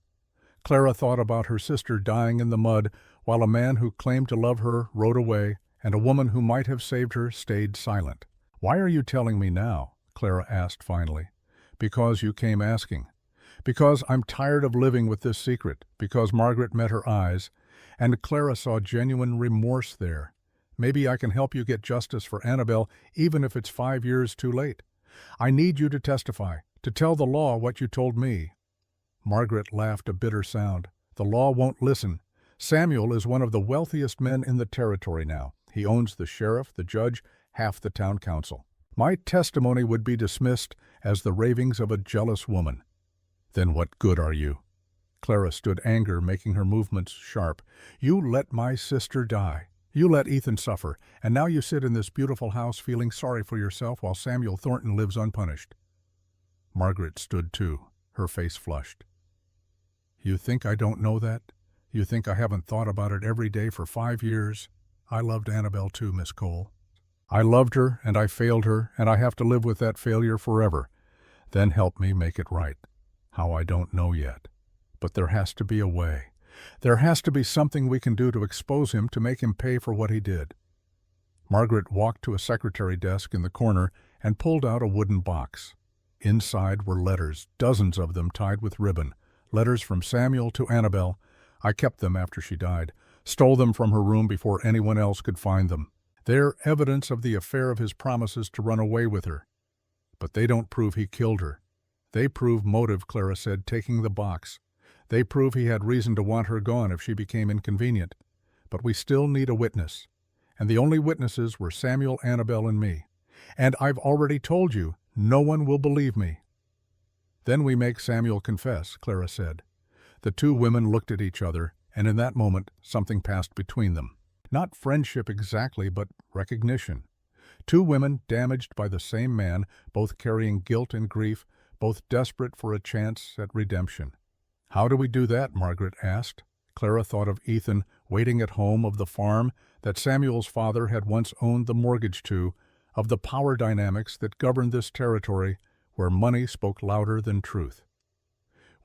Clara thought about her sister dying in the mud, while a man who claimed to love her rode away, and a woman who might have saved her stayed silent. Why are you telling me now? Clara asked finally. Because you came asking. Because I'm tired of living with this secret. Because Margaret met her eyes, and Clara saw genuine remorse there. Maybe I can help you get justice for Annabelle, even if it's 5 years too late. I need you to testify, to tell the law what you told me. Margaret laughed a bitter sound. The law won't listen. Samuel is one of the wealthiest men in the territory now. He owns the sheriff, the judge, half the town council. My testimony would be dismissed as the ravings of a jealous woman. Then what good are you? Clara stood, anger making her movements sharp. You let my sister die. You let Ethan suffer, and now you sit in this beautiful house feeling sorry for yourself while Samuel Thornton lives unpunished. Margaret stood too, her face flushed. You think I don't know that? You think I haven't thought about it every day for 5 years? I loved Annabelle too, Miss Cole. I loved her, and I failed her, and I have to live with that failure forever. Then help me make it right. How, I don't know yet. But there has to be a way. There has to be something we can do to expose him, to make him pay for what he did. Margaret walked to a secretary desk in the corner and pulled out a wooden box. Inside were letters, dozens of them tied with ribbon. Letters from Samuel to Annabelle. I kept them after she died, stole them from her room before anyone else could find them. They're evidence of the affair, of his promises to run away with her. But they don't prove he killed her. They prove motive, Clara said, taking the box. They prove he had reason to want her gone if she became inconvenient. But we still need a witness. And the only witnesses were Samuel, Annabelle, and me. And I've already told you, no one will believe me. Then we make Samuel confess, Clara said. The two women looked at each other, and in that moment something passed between them. Not friendship exactly, but recognition. Two women damaged by the same man, both carrying guilt and grief, both desperate for a chance at redemption. How do we do that? Margaret asked. Clara thought of Ethan waiting at home, of the farm that Samuel's father had once owned the mortgage to, of the power dynamics that governed this territory where money spoke louder than truth.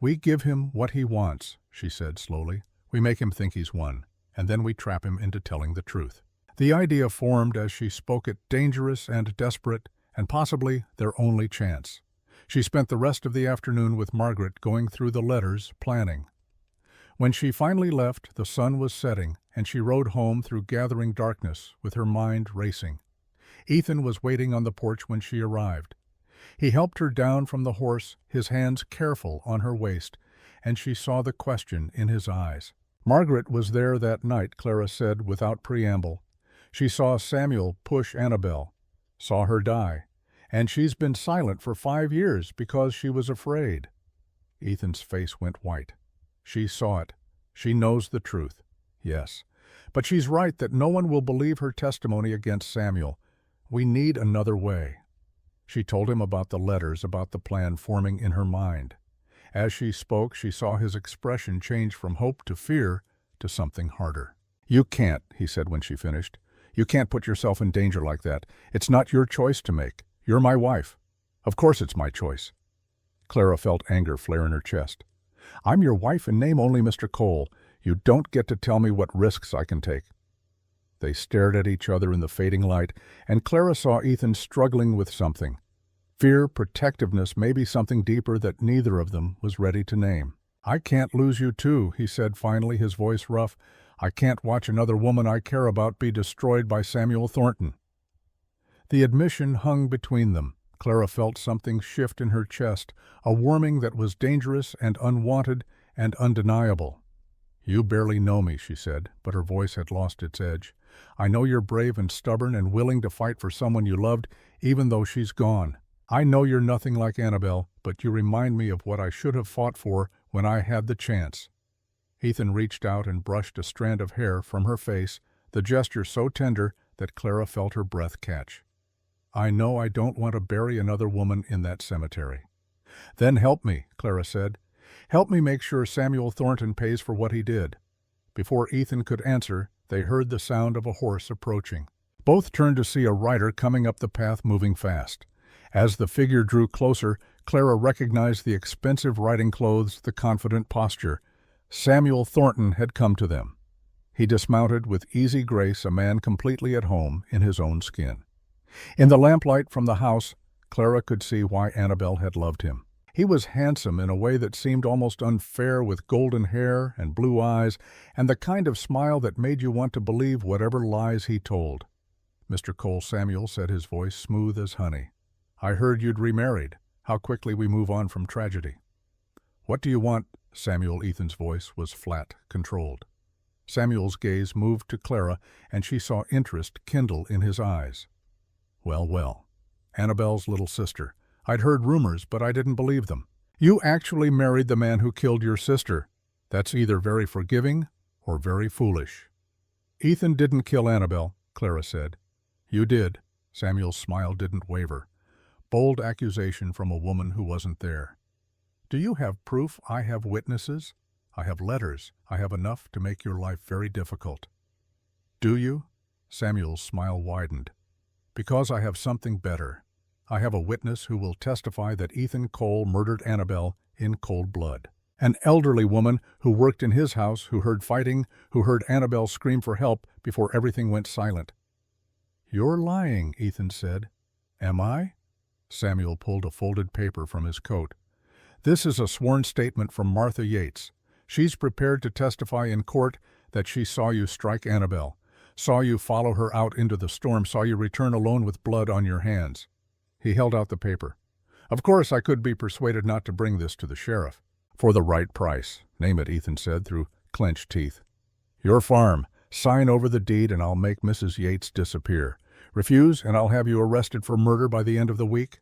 We give him what he wants, she said slowly. We make him think he's won, and then we trap him into telling the truth. The idea formed as she spoke it, dangerous and desperate, and possibly their only chance. She spent the rest of the afternoon with Margaret, going through the letters, planning. When she finally left, the sun was setting, and she rode home through gathering darkness with her mind racing. Ethan was waiting on the porch when she arrived. He helped her down from the horse, his hands careful on her waist, and she saw the question in his eyes. Margaret was there that night, Clara said without preamble. She saw Samuel push Annabelle, saw her die, and she's been silent for 5 years because she was afraid. Ethan's face went white. She saw it. She knows the truth. Yes. But she's right that no one will believe her testimony against Samuel. We need another way. She told him about the letters, about the plan forming in her mind. As she spoke, she saw his expression change from hope to fear to something harder. You can't, he said when she finished. You can't put yourself in danger like that. It's not your choice to make. You're my wife. Of course it's my choice. Clara felt anger flare in her chest. I'm your wife in name only, Mr. Cole. You don't get to tell me what risks I can take. They stared at each other in the fading light, and Clara saw Ethan struggling with something. Fear, protectiveness, maybe something deeper that neither of them was ready to name. I can't lose you too, he said finally, his voice rough. I can't watch another woman I care about be destroyed by Samuel Thornton. The admission hung between them. Clara felt something shift in her chest, a warming that was dangerous and unwanted and undeniable. "You barely know me," she said, but her voice had lost its edge. "I know you're brave and stubborn and willing to fight for someone you loved, even though she's gone. I know you're nothing like Annabelle, but you remind me of what I should have fought for when I had the chance." Ethan reached out and brushed a strand of hair from her face, the gesture so tender that Clara felt her breath catch. "I know I don't want to bury another woman in that cemetery." "Then help me," Clara said. "Help me make sure Samuel Thornton pays for what he did." Before Ethan could answer, they heard the sound of a horse approaching. Both turned to see a rider coming up the path moving fast. As the figure drew closer, Clara recognized the expensive riding clothes, the confident posture. Samuel Thornton had come to them. He dismounted with easy grace, a man completely at home in his own skin. In the lamplight from the house, Clara could see why Annabelle had loved him. He was handsome in a way that seemed almost unfair, with golden hair and blue eyes, and the kind of smile that made you want to believe whatever lies he told. "Mr. Cole Samuel," said his voice smooth as honey. "I heard you'd remarried. How quickly we move on from tragedy." "What do you want?" Samuel Ethan's voice was flat, controlled. Samuel's gaze moved to Clara, and she saw interest kindle in his eyes. "Well, well. Annabelle's little sister. I'd heard rumors, but I didn't believe them. You actually married the man who killed your sister. That's either very forgiving or very foolish." "Ethan didn't kill Annabelle," Clara said. "You did." Samuel's smile didn't waver. Bold accusation from a woman who wasn't there. "Do you have proof? I have witnesses. I have letters. I have enough to make your life very difficult." "Do you?" Samuel's smile widened. "Because I have something better. I have a witness who will testify that Ethan Cole murdered Annabelle in cold blood. An elderly woman who worked in his house, who heard fighting, who heard Annabelle scream for help before everything went silent." "You're lying," Ethan said. "Am I?" Samuel pulled a folded paper from his coat. "This is a sworn statement from Martha Yates. She's prepared to testify in court that she saw you strike Annabelle, saw you follow her out into the storm, saw you return alone with blood on your hands." He held out the paper. "Of course, I could be persuaded not to bring this to the sheriff." "For the right price. Name it," Ethan said through clenched teeth. "Your farm. Sign over the deed and I'll make Mrs. Yates disappear. Refuse and I'll have you arrested for murder by the end of the week."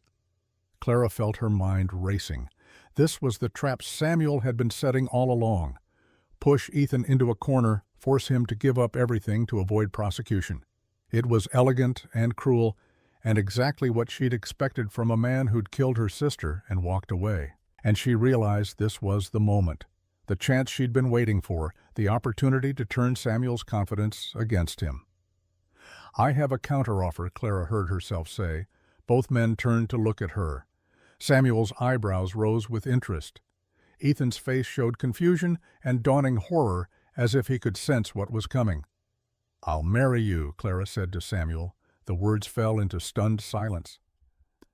Clara felt her mind racing. This was the trap Samuel had been setting all along. Push Ethan into a corner, force him to give up everything to avoid prosecution. It was elegant and cruel, and exactly what she'd expected from a man who'd killed her sister and walked away. And she realized this was the moment, the chance she'd been waiting for, the opportunity to turn Samuel's confidence against him. "I have a counteroffer," Clara heard herself say. Both men turned to look at her. Samuel's eyebrows rose with interest. Ethan's face showed confusion and dawning horror, as if he could sense what was coming. "I'll marry you," Clara said to Samuel. The words fell into stunned silence.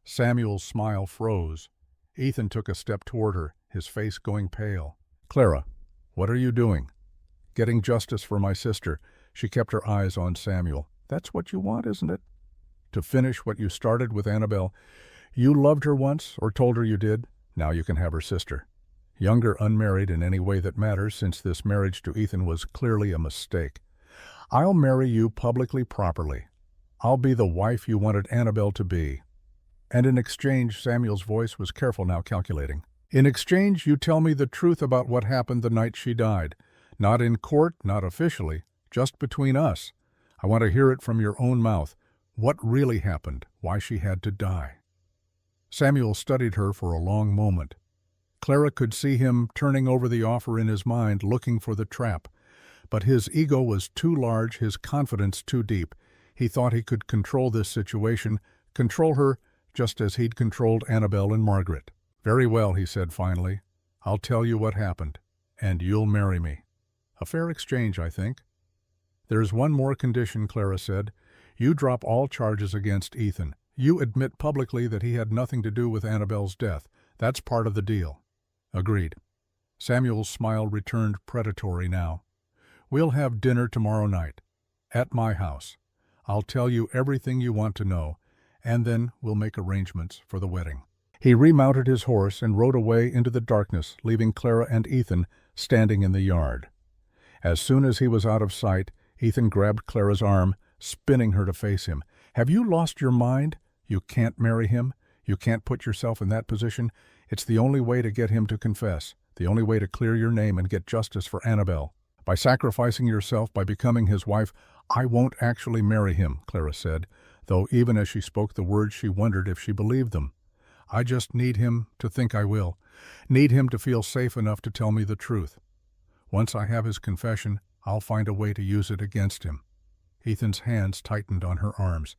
Samuel's smile froze. Ethan took a step toward her, his face going pale. "Clara, what are you doing?" "Getting justice for my sister." She kept her eyes on Samuel. "That's what you want, isn't it? To finish what you started with Annabelle. You loved her once, or told her you did. Now you can have her sister. Younger, unmarried in any way that matters, since this marriage to Ethan was clearly a mistake. I'll marry you publicly, properly. I'll be the wife you wanted Annabelle to be. And in exchange," Samuel's voice was careful now, calculating, "in exchange you tell me the truth about what happened the night she died. Not in court, not officially, just between us. I want to hear it from your own mouth. What really happened, why she had to die." Samuel studied her for a long moment. Clara could see him turning over the offer in his mind, looking for the trap. But his ego was too large, his confidence too deep. He thought he could control this situation, control her, just as he'd controlled Annabelle and Margaret. "Very well," he said finally. "I'll tell you what happened, and you'll marry me. A fair exchange, I think." "There's one more condition," Clara said. "You drop all charges against Ethan. You admit publicly that he had nothing to do with Annabelle's death. That's part of the deal." "Agreed." Samuel's smile returned predatory now. "We'll have dinner tomorrow night. At my house. I'll tell you everything you want to know, and then we'll make arrangements for the wedding." He remounted his horse and rode away into the darkness, leaving Clara and Ethan standing in the yard. As soon as he was out of sight, Ethan grabbed Clara's arm, spinning her to face him. "Have you lost your mind? You can't marry him. You can't put yourself in that position. It's the only way to get him to confess, the only way to clear your name and get justice for Annabelle. By sacrificing yourself, by becoming his wife." "I won't actually marry him," Clara said, though even as she spoke the words she wondered if she believed them. "I just need him to think I will. Need him to feel safe enough to tell me the truth. Once I have his confession, I'll find a way to use it against him." Ethan's hands tightened on her arms.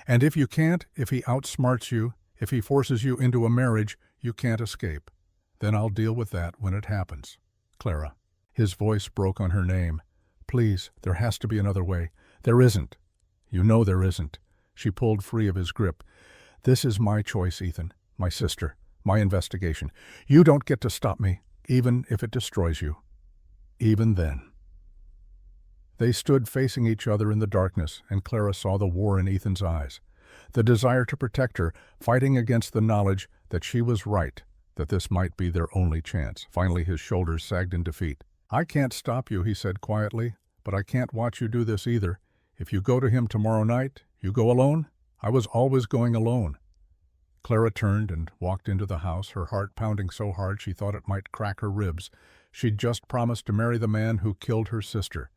"And if you can't, if he outsmarts you, if he forces you into a marriage you can't escape, then I'll deal with that when it happens. Clara." His voice broke on her name. "Please, there has to be another way." "There isn't." "You know there isn't." She pulled free of his grip. "This is my choice, Ethan, my sister, my investigation. You don't get to stop me, even if it destroys you." Even then. They stood facing each other in the darkness, and Clara saw the war in Ethan's eyes. The desire to protect her, fighting against the knowledge that she was right, that this might be their only chance. Finally his shoulders sagged in defeat. "I can't stop you," he said quietly, "but I can't watch you do this either. If you go to him tomorrow night, you go alone?" "I was always going alone." Clara turned and walked into the house, her heart pounding so hard she thought it might crack her ribs. She'd just promised to marry the man who killed her sister.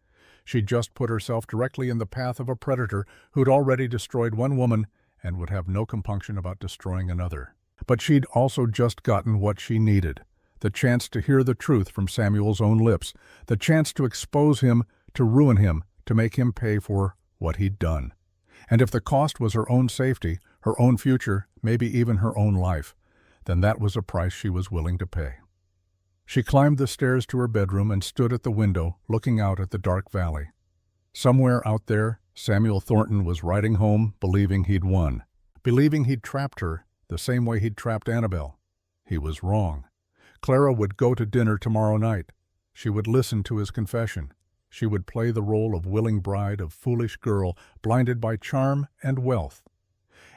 She'd just put herself directly in the path of a predator who'd already destroyed one woman and would have no compunction about destroying another. But she'd also just gotten what she needed, the chance to hear the truth from Samuel's own lips, the chance to expose him, to ruin him, to make him pay for what he'd done. And if the cost was her own safety, her own future, maybe even her own life, then that was a price she was willing to pay. She climbed the stairs to her bedroom and stood at the window, looking out at the dark valley. Somewhere out there, Samuel Thornton was riding home, believing he'd won, believing he'd trapped her the same way he'd trapped Annabelle. He was wrong. Clara would go to dinner tomorrow night. She would listen to his confession. She would play the role of willing bride, of foolish girl, blinded by charm and wealth.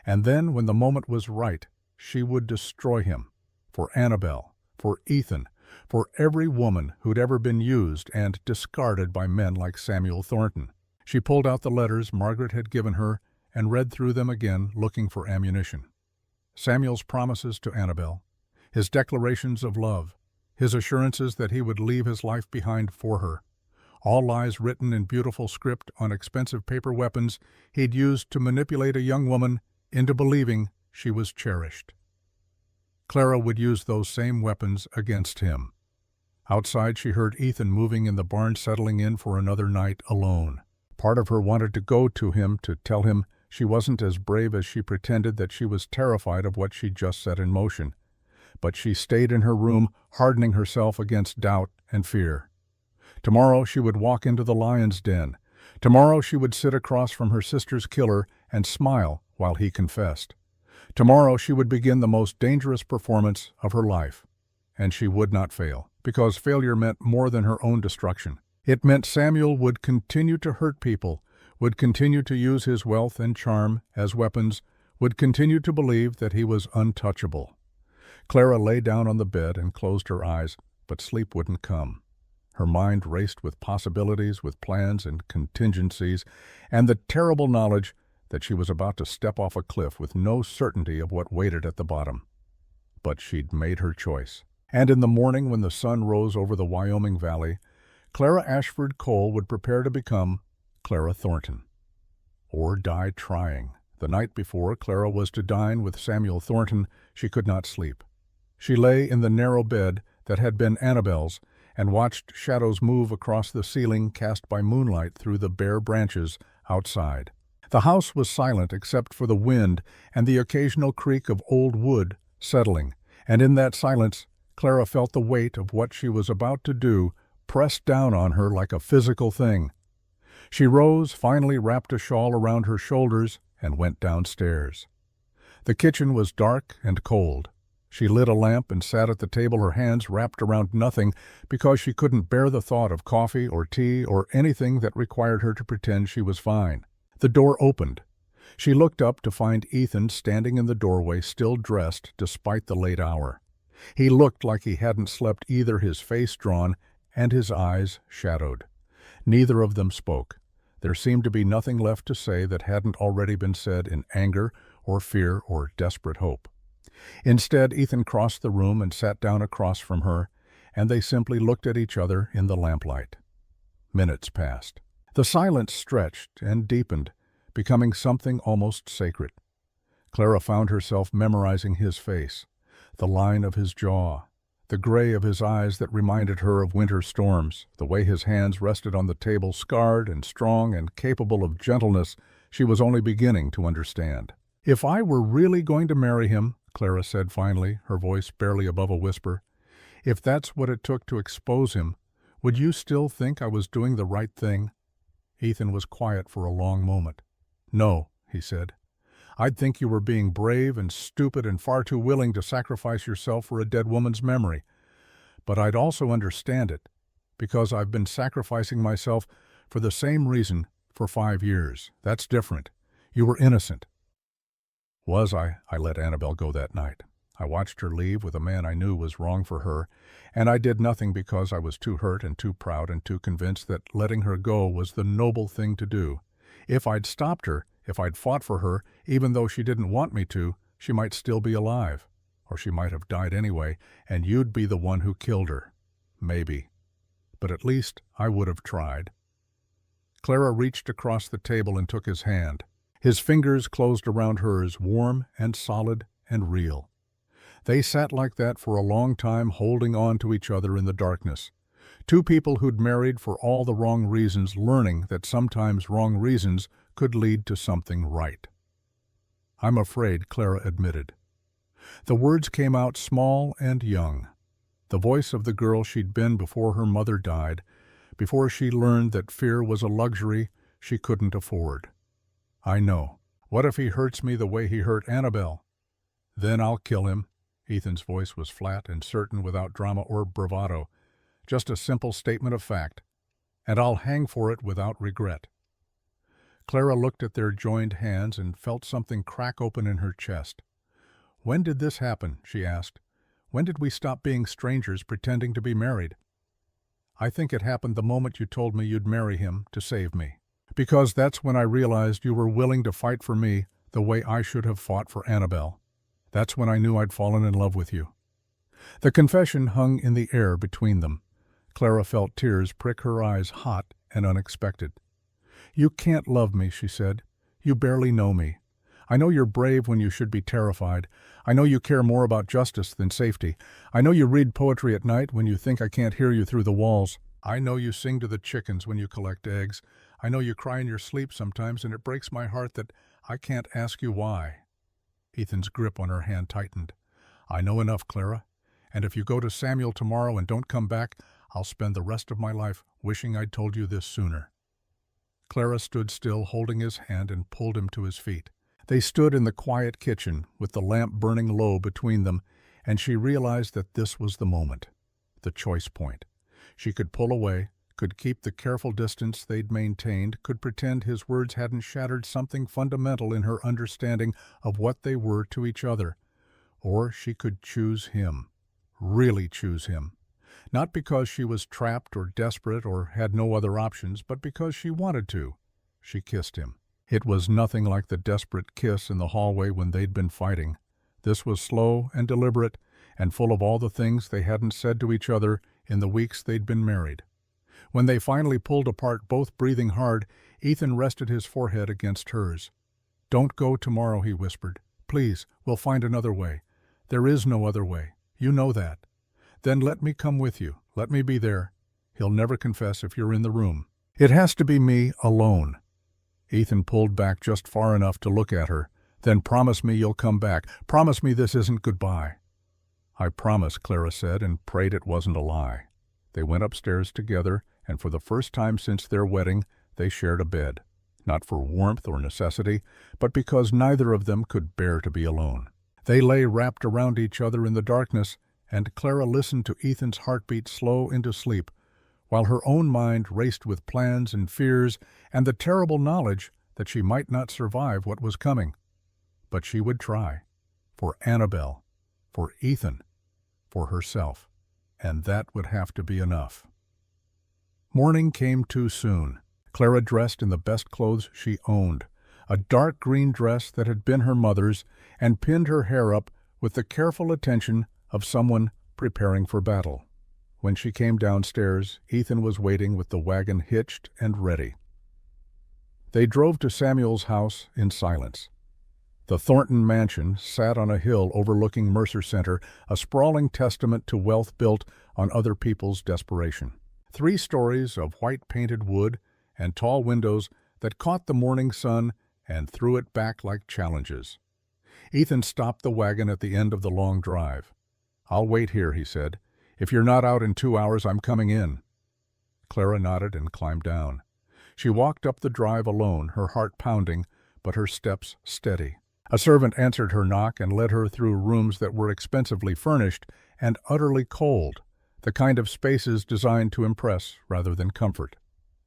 And then, when the moment was right, she would destroy him. For Annabelle, for Ethan, for every woman who'd ever been used and discarded by men like Samuel Thornton. She pulled out the letters Margaret had given her and read through them again, looking for ammunition. Samuel's promises to Annabelle, his declarations of love, his assurances that he would leave his life behind for her, all lies written in beautiful script on expensive paper weapons he'd used to manipulate a young woman into believing she was cherished. Clara would use those same weapons against him. Outside she heard Ethan moving in the barn, settling in for another night alone. Part of her wanted to go to him to tell him she wasn't as brave as she pretended, that she was terrified of what she'd just set in motion. But she stayed in her room, hardening herself against doubt and fear. Tomorrow she would walk into the lion's den. Tomorrow she would sit across from her sister's killer and smile while he confessed. Tomorrow she would begin the most dangerous performance of her life. And she would not fail, because failure meant more than her own destruction. It meant Samuel would continue to hurt people, would continue to use his wealth and charm as weapons, would continue to believe that he was untouchable. Clara lay down on the bed and closed her eyes, but sleep wouldn't come. Her mind raced with possibilities, with plans and contingencies, and the terrible knowledge that she was about to step off a cliff with no certainty of what waited at the bottom. But she'd made her choice. And in the morning, when the sun rose over the Wyoming Valley, Clara Ashford Cole would prepare to become Clara Thornton. Or die trying. The night before Clara was to dine with Samuel Thornton, she could not sleep. She lay in the narrow bed that had been Annabelle's and watched shadows move across the ceiling, cast by moonlight through the bare branches outside. The house was silent except for the wind and the occasional creak of old wood settling, and in that silence Clara felt the weight of what she was about to do pressed down on her like a physical thing. She rose, finally wrapped a shawl around her shoulders, and went downstairs. The kitchen was dark and cold. She lit a lamp and sat at the table, her hands wrapped around nothing, because she couldn't bear the thought of coffee or tea or anything that required her to pretend she was fine. The door opened. She looked up to find Ethan standing in the doorway, still dressed despite the late hour. He looked like he hadn't slept either, his face drawn and his eyes shadowed. Neither of them spoke. There seemed to be nothing left to say that hadn't already been said in anger or fear or desperate hope. Instead, Ethan crossed the room and sat down across from her, and they simply looked at each other in the lamplight. Minutes passed. The silence stretched and deepened, becoming something almost sacred. Clara found herself memorizing his face, the line of his jaw, the gray of his eyes that reminded her of winter storms, the way his hands rested on the table, scarred and strong and capable of gentleness she was only beginning to understand. "If I were really going to marry him," Clara said finally, her voice barely above a whisper, "if that's what it took to expose him, would you still think I was doing the right thing?" Ethan was quiet for a long moment. "No," he said. "I'd think you were being brave and stupid and far too willing to sacrifice yourself for a dead woman's memory. But I'd also understand it, because I've been sacrificing myself for the same reason for 5 years. That's different. You were innocent." "Was I? I let Annabelle go that night. I watched her leave with a man I knew was wrong for her, and I did nothing because I was too hurt and too proud and too convinced that letting her go was the noble thing to do. If I'd stopped her, if I'd fought for her, even though she didn't want me to, she might still be alive. Or she might have died anyway, and you'd be the one who killed her. Maybe. But at least I would have tried." Clara reached across the table and took his hand. His fingers closed around hers, warm and solid and real. They sat like that for a long time, holding on to each other in the darkness. Two people who'd married for all the wrong reasons, learning that sometimes wrong reasons could lead to something right. "I'm afraid," Clara admitted. The words came out small and young. The voice of the girl she'd been before her mother died, before she learned that fear was a luxury she couldn't afford. "I know. What if he hurts me the way he hurt Annabelle?" "Then I'll kill him." Ethan's voice was flat and certain, without drama or bravado. Just a simple statement of fact. "And I'll hang for it without regret." Clara looked at their joined hands and felt something crack open in her chest. "When did this happen?" she asked. "When did we stop being strangers pretending to be married?" "I think it happened the moment you told me you'd marry him to save me. Because that's when I realized you were willing to fight for me the way I should have fought for Annabelle. That's when I knew I'd fallen in love with you." The confession hung in the air between them. Clara felt tears prick her eyes, hot and unexpected. "You can't love me," she said. "You barely know me. I know you're brave when you should be terrified. I know you care more about justice than safety. I know you read poetry at night when you think I can't hear you through the walls. I know you sing to the chickens when you collect eggs. I know you cry in your sleep sometimes, and it breaks my heart that I can't ask you why." Ethan's grip on her hand tightened. "I know enough, Clara. And if you go to Samuel tomorrow and don't come back, I'll spend the rest of my life wishing I'd told you this sooner." Clara stood still, holding his hand, and pulled him to his feet. They stood in the quiet kitchen, with the lamp burning low between them, and she realized that this was the moment, the choice point. She could pull away, could keep the careful distance they'd maintained, could pretend his words hadn't shattered something fundamental in her understanding of what they were to each other. Or she could choose him, really choose him. Not because she was trapped or desperate or had no other options, but because she wanted to. She kissed him. It was nothing like the desperate kiss in the hallway when they'd been fighting. This was slow and deliberate, and full of all the things they hadn't said to each other in the weeks they'd been married. When they finally pulled apart, both breathing hard, Ethan rested his forehead against hers. "Don't go tomorrow," he whispered. "Please, we'll find another way. There is no other way. You know that. Then let me come with you. Let me be there. He'll never confess if you're in the room. It has to be me, alone." Ethan pulled back just far enough to look at her. "Then promise me you'll come back. Promise me this isn't goodbye." "I promise," Clara said, and prayed it wasn't a lie. They went upstairs together, and for the first time since their wedding, they shared a bed. Not for warmth or necessity, but because neither of them could bear to be alone. They lay wrapped around each other in the darkness, and Clara listened to Ethan's heartbeat slow into sleep, while her own mind raced with plans and fears and the terrible knowledge that she might not survive what was coming. But she would try. For Annabelle, for Ethan, for herself. And that would have to be enough. Morning came too soon. Clara dressed in the best clothes she owned, a dark green dress that had been her mother's, and pinned her hair up with the careful attention of someone preparing for battle. When she came downstairs, Ethan was waiting with the wagon hitched and ready. They drove to Samuel's house in silence. The Thornton mansion sat on a hill overlooking Mercer Center, a sprawling testament to wealth built on other people's desperation. 3 stories of white-painted wood and tall windows that caught the morning sun and threw it back like challenges. Ethan stopped the wagon at the end of the long drive. "I'll wait here," he said. "If you're not out in 2 hours, I'm coming in." Clara nodded and climbed down. She walked up the drive alone, her heart pounding, but her steps steady. A servant answered her knock and led her through rooms that were expensively furnished and utterly cold, the kind of spaces designed to impress rather than comfort.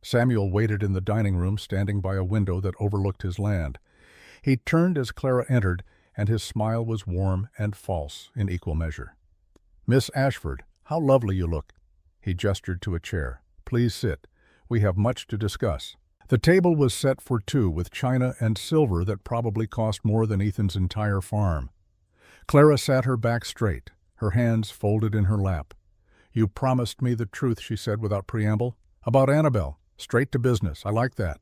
Samuel waited in the dining room, standing by a window that overlooked his land. He turned as Clara entered, and his smile was warm and false in equal measure. "Miss Ashford, how lovely you look." He gestured to a chair. "Please sit. We have much to discuss." The table was set for 2 with china and silver that probably cost more than Ethan's entire farm. Clara sat her back straight, her hands folded in her lap. "You promised me the truth," she said without preamble. "About Annabelle. Straight to business. I like that."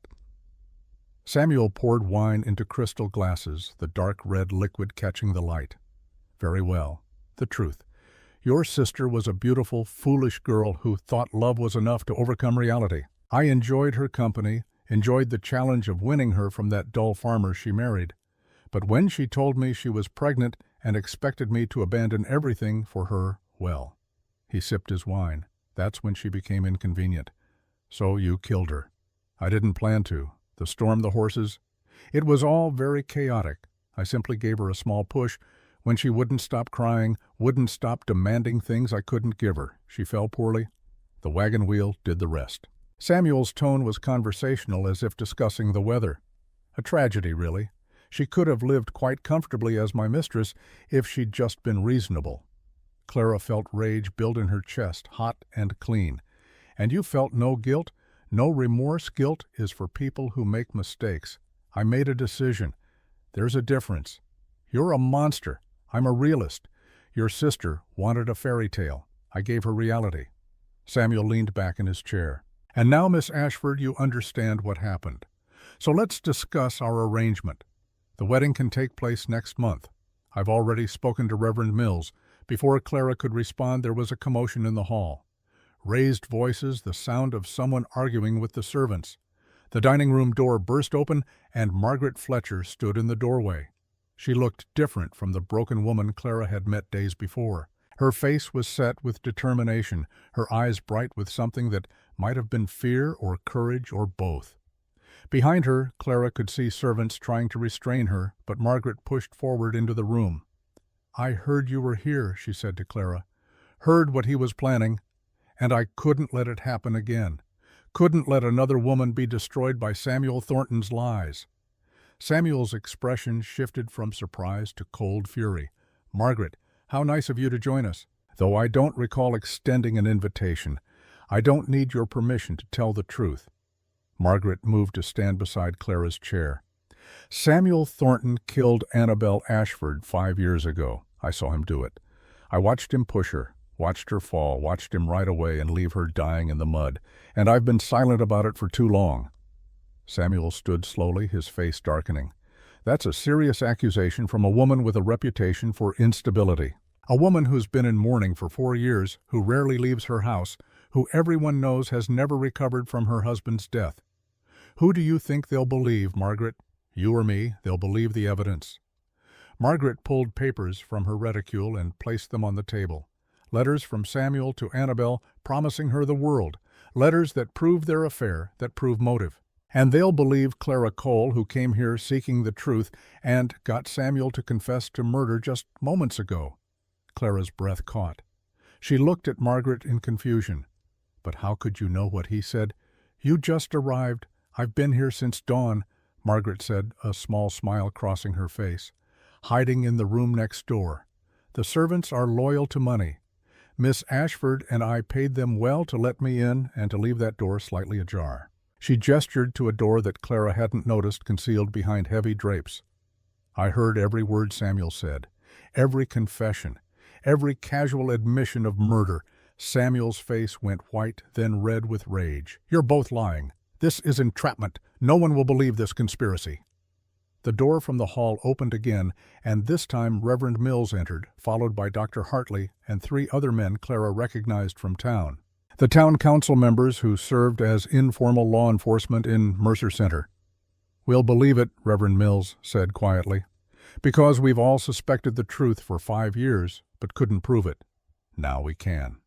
Samuel poured wine into crystal glasses, the dark red liquid catching the light. "Very well. The truth. Your sister was a beautiful, foolish girl who thought love was enough to overcome reality. I enjoyed her company, enjoyed the challenge of winning her from that dull farmer she married. But when she told me she was pregnant and expected me to abandon everything for her, well." He sipped his wine. "That's when she became inconvenient. So you killed her." "I didn't plan to. The storm, the horses. It was all very chaotic. I simply gave her a small push. When she wouldn't stop crying, wouldn't stop demanding things I couldn't give her, she fell poorly. The wagon wheel did the rest." Samuel's tone was conversational, as if discussing the weather. "A tragedy, really. She could have lived quite comfortably as my mistress if she'd just been reasonable." Clara felt rage build in her chest, hot and clean. "And you felt no guilt? No remorse? Guilt is for people who make mistakes. I made a decision. There's a difference. You're a monster. I'm a realist. Your sister wanted a fairy tale. I gave her reality." Samuel leaned back in his chair. "And now, Miss Ashford, you understand what happened. So let's discuss our arrangement. The wedding can take place next month. I've already spoken to Reverend Mills." Before Clara could respond, there was a commotion in the hall. Raised voices, the sound of someone arguing with the servants. The dining room door burst open, and Margaret Fletcher stood in the doorway. She looked different from the broken woman Clara had met days before. Her face was set with determination, her eyes bright with something that might have been fear or courage or both. Behind her, Clara could see servants trying to restrain her, but Margaret pushed forward into the room. "I heard you were here," she said to Clara. "Heard what he was planning, and I couldn't let it happen again. Couldn't let another woman be destroyed by Samuel Thornton's lies." Samuel's expression shifted from surprise to cold fury. "Margaret, how nice of you to join us. Though I don't recall extending an invitation. I don't need your permission to tell the truth." Margaret moved to stand beside Clara's chair. "Samuel Thornton killed Annabelle Ashford 5 years ago. I saw him do it. I watched him push her, watched her fall, watched him ride away and leave her dying in the mud, and I've been silent about it for too long." Samuel stood slowly, his face darkening. "That's a serious accusation from a woman with a reputation for instability. A woman who's been in mourning for 4 years, who rarely leaves her house, who everyone knows has never recovered from her husband's death. Who do you think they'll believe, Margaret? You or me? They'll believe the evidence." Margaret pulled papers from her reticule and placed them on the table. Letters from Samuel to Annabelle promising her the world. Letters that prove their affair, that prove motive. "And they'll believe Clara Cole, who came here seeking the truth and got Samuel to confess to murder just moments ago." Clara's breath caught. She looked at Margaret in confusion. "But how could you know what he said?" "You just arrived. I've been here since dawn. Margaret said, a small smile crossing her face. "Hiding in the room next door. The servants are loyal to money. Miss Ashford and I paid them well to let me in and to leave that door slightly ajar." She gestured to a door that Clara hadn't noticed concealed behind heavy drapes. "I heard every word Samuel said, every confession, every casual admission of murder." Samuel's face went white, then red with rage. "You're both lying. This is entrapment. No one will believe this conspiracy." The door from the hall opened again, and this time Reverend Mills entered, followed by Dr. Hartley and 3 other men Clara recognized from town. The town council members who served as informal law enforcement in Mercer Center. "We'll believe it," Reverend Mills said quietly, "because we've all suspected the truth for 5 years, but couldn't prove it. Now we can."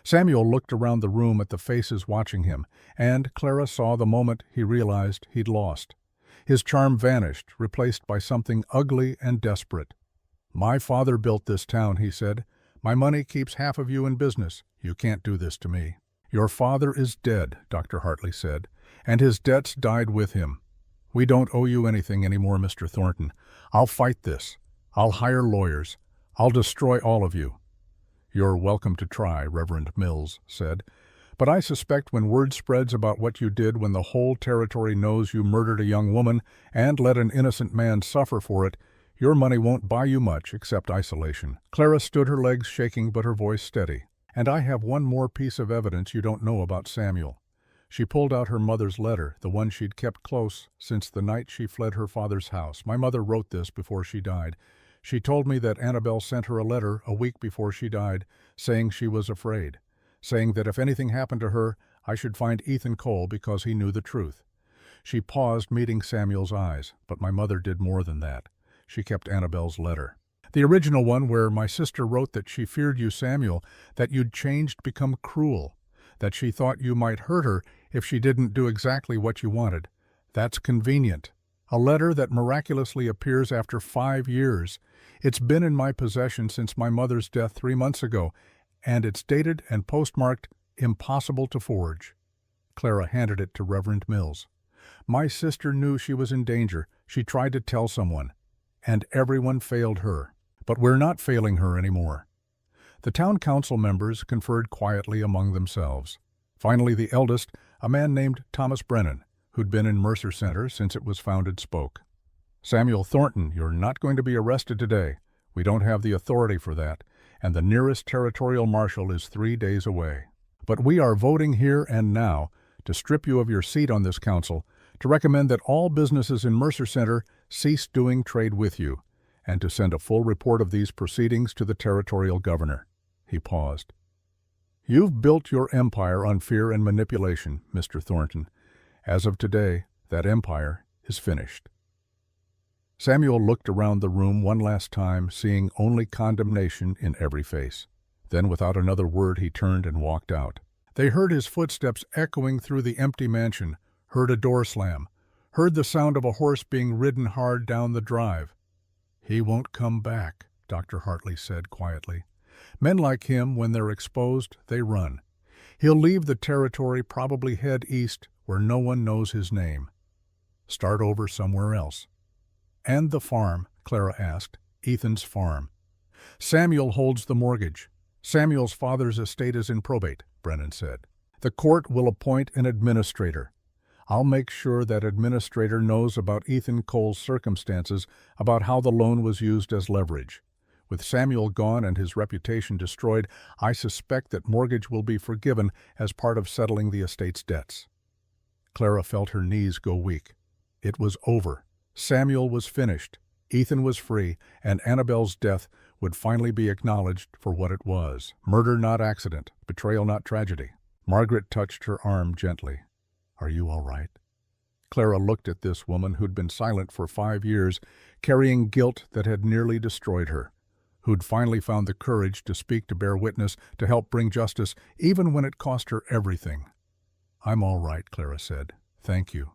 Samuel looked around the room at the faces watching him, and Clara saw the moment he realized he'd lost. His charm vanished, replaced by something ugly and desperate. "My father built this town," he said. "My money keeps half of you in business. You can't do this to me." "Your father is dead," Dr. Hartley said, "and his debts died with him. We don't owe you anything anymore, Mr. Thornton. I'll fight this. I'll hire lawyers. I'll destroy all of you." "You're welcome to try," Reverend Mills said. "But I suspect when word spreads about what you did when the whole territory knows you murdered a young woman and let an innocent man suffer for it, your money won't buy you much except isolation." Clara stood, her legs shaking but her voice steady. "And I have one more piece of evidence you don't know about Samuel." She pulled out her mother's letter, the one she'd kept close since the night she fled her father's house. "My mother wrote this before she died. She told me that Annabelle sent her a letter a week before she died, saying she was afraid, saying that if anything happened to her, I should find Ethan Cole because he knew the truth." She paused, meeting Samuel's eyes, but my mother did more than that. She kept Annabelle's letter. "The original one where my sister wrote that she feared you, Samuel, that you'd changed, become cruel, that she thought you might hurt her if she didn't do exactly what you wanted. That's convenient. A letter that miraculously appears after 5 years. It's been in my possession since my mother's death 3 months ago, and it's dated and postmarked impossible to forge." Clara handed it to Reverend Mills. "My sister knew she was in danger. She tried to tell someone, and everyone failed her. But we're not failing her anymore." The town council members conferred quietly among themselves. Finally, the eldest, a man named Thomas Brennan, who'd been in Mercer Center since it was founded, spoke. "Samuel Thornton, you're not going to be arrested today. We don't have the authority for that, and the nearest territorial marshal is 3 days away. But we are voting here and now to strip you of your seat on this council, to recommend that all businesses in Mercer Center cease doing trade with you, and to send a full report of these proceedings to the territorial governor." He paused. "You've built your empire on fear and manipulation, Mr. Thornton. As of today, that empire is finished." Samuel looked around the room one last time, seeing only condemnation in every face. Then, without another word, he turned and walked out. They heard his footsteps echoing through the empty mansion, heard a door slam, heard the sound of a horse being ridden hard down the drive. "He won't come back," Dr. Hartley said quietly. "Men like him, when they're exposed, they run. He'll leave the territory, probably head east, where no one knows his name. Start over somewhere else." "And the farm?" Clara asked. "Ethan's farm." "Samuel holds the mortgage. Samuel's father's estate is in probate," Brennan said. "The court will appoint an administrator. I'll make sure that administrator knows about Ethan Cole's circumstances, about how the loan was used as leverage. With Samuel gone and his reputation destroyed, I suspect that mortgage will be forgiven as part of settling the estate's debts." Clara felt her knees go weak. It was over. Samuel was finished. Ethan was free, and Annabelle's death would finally be acknowledged for what it was. Murder, not accident. Betrayal, not tragedy. Margaret touched her arm gently. "Are you all right?" Clara looked at this woman who'd been silent for 5 years, carrying guilt that had nearly destroyed her, who'd finally found the courage to speak, to bear witness, to help bring justice, even when it cost her everything. "I'm all right," Clara said. "Thank you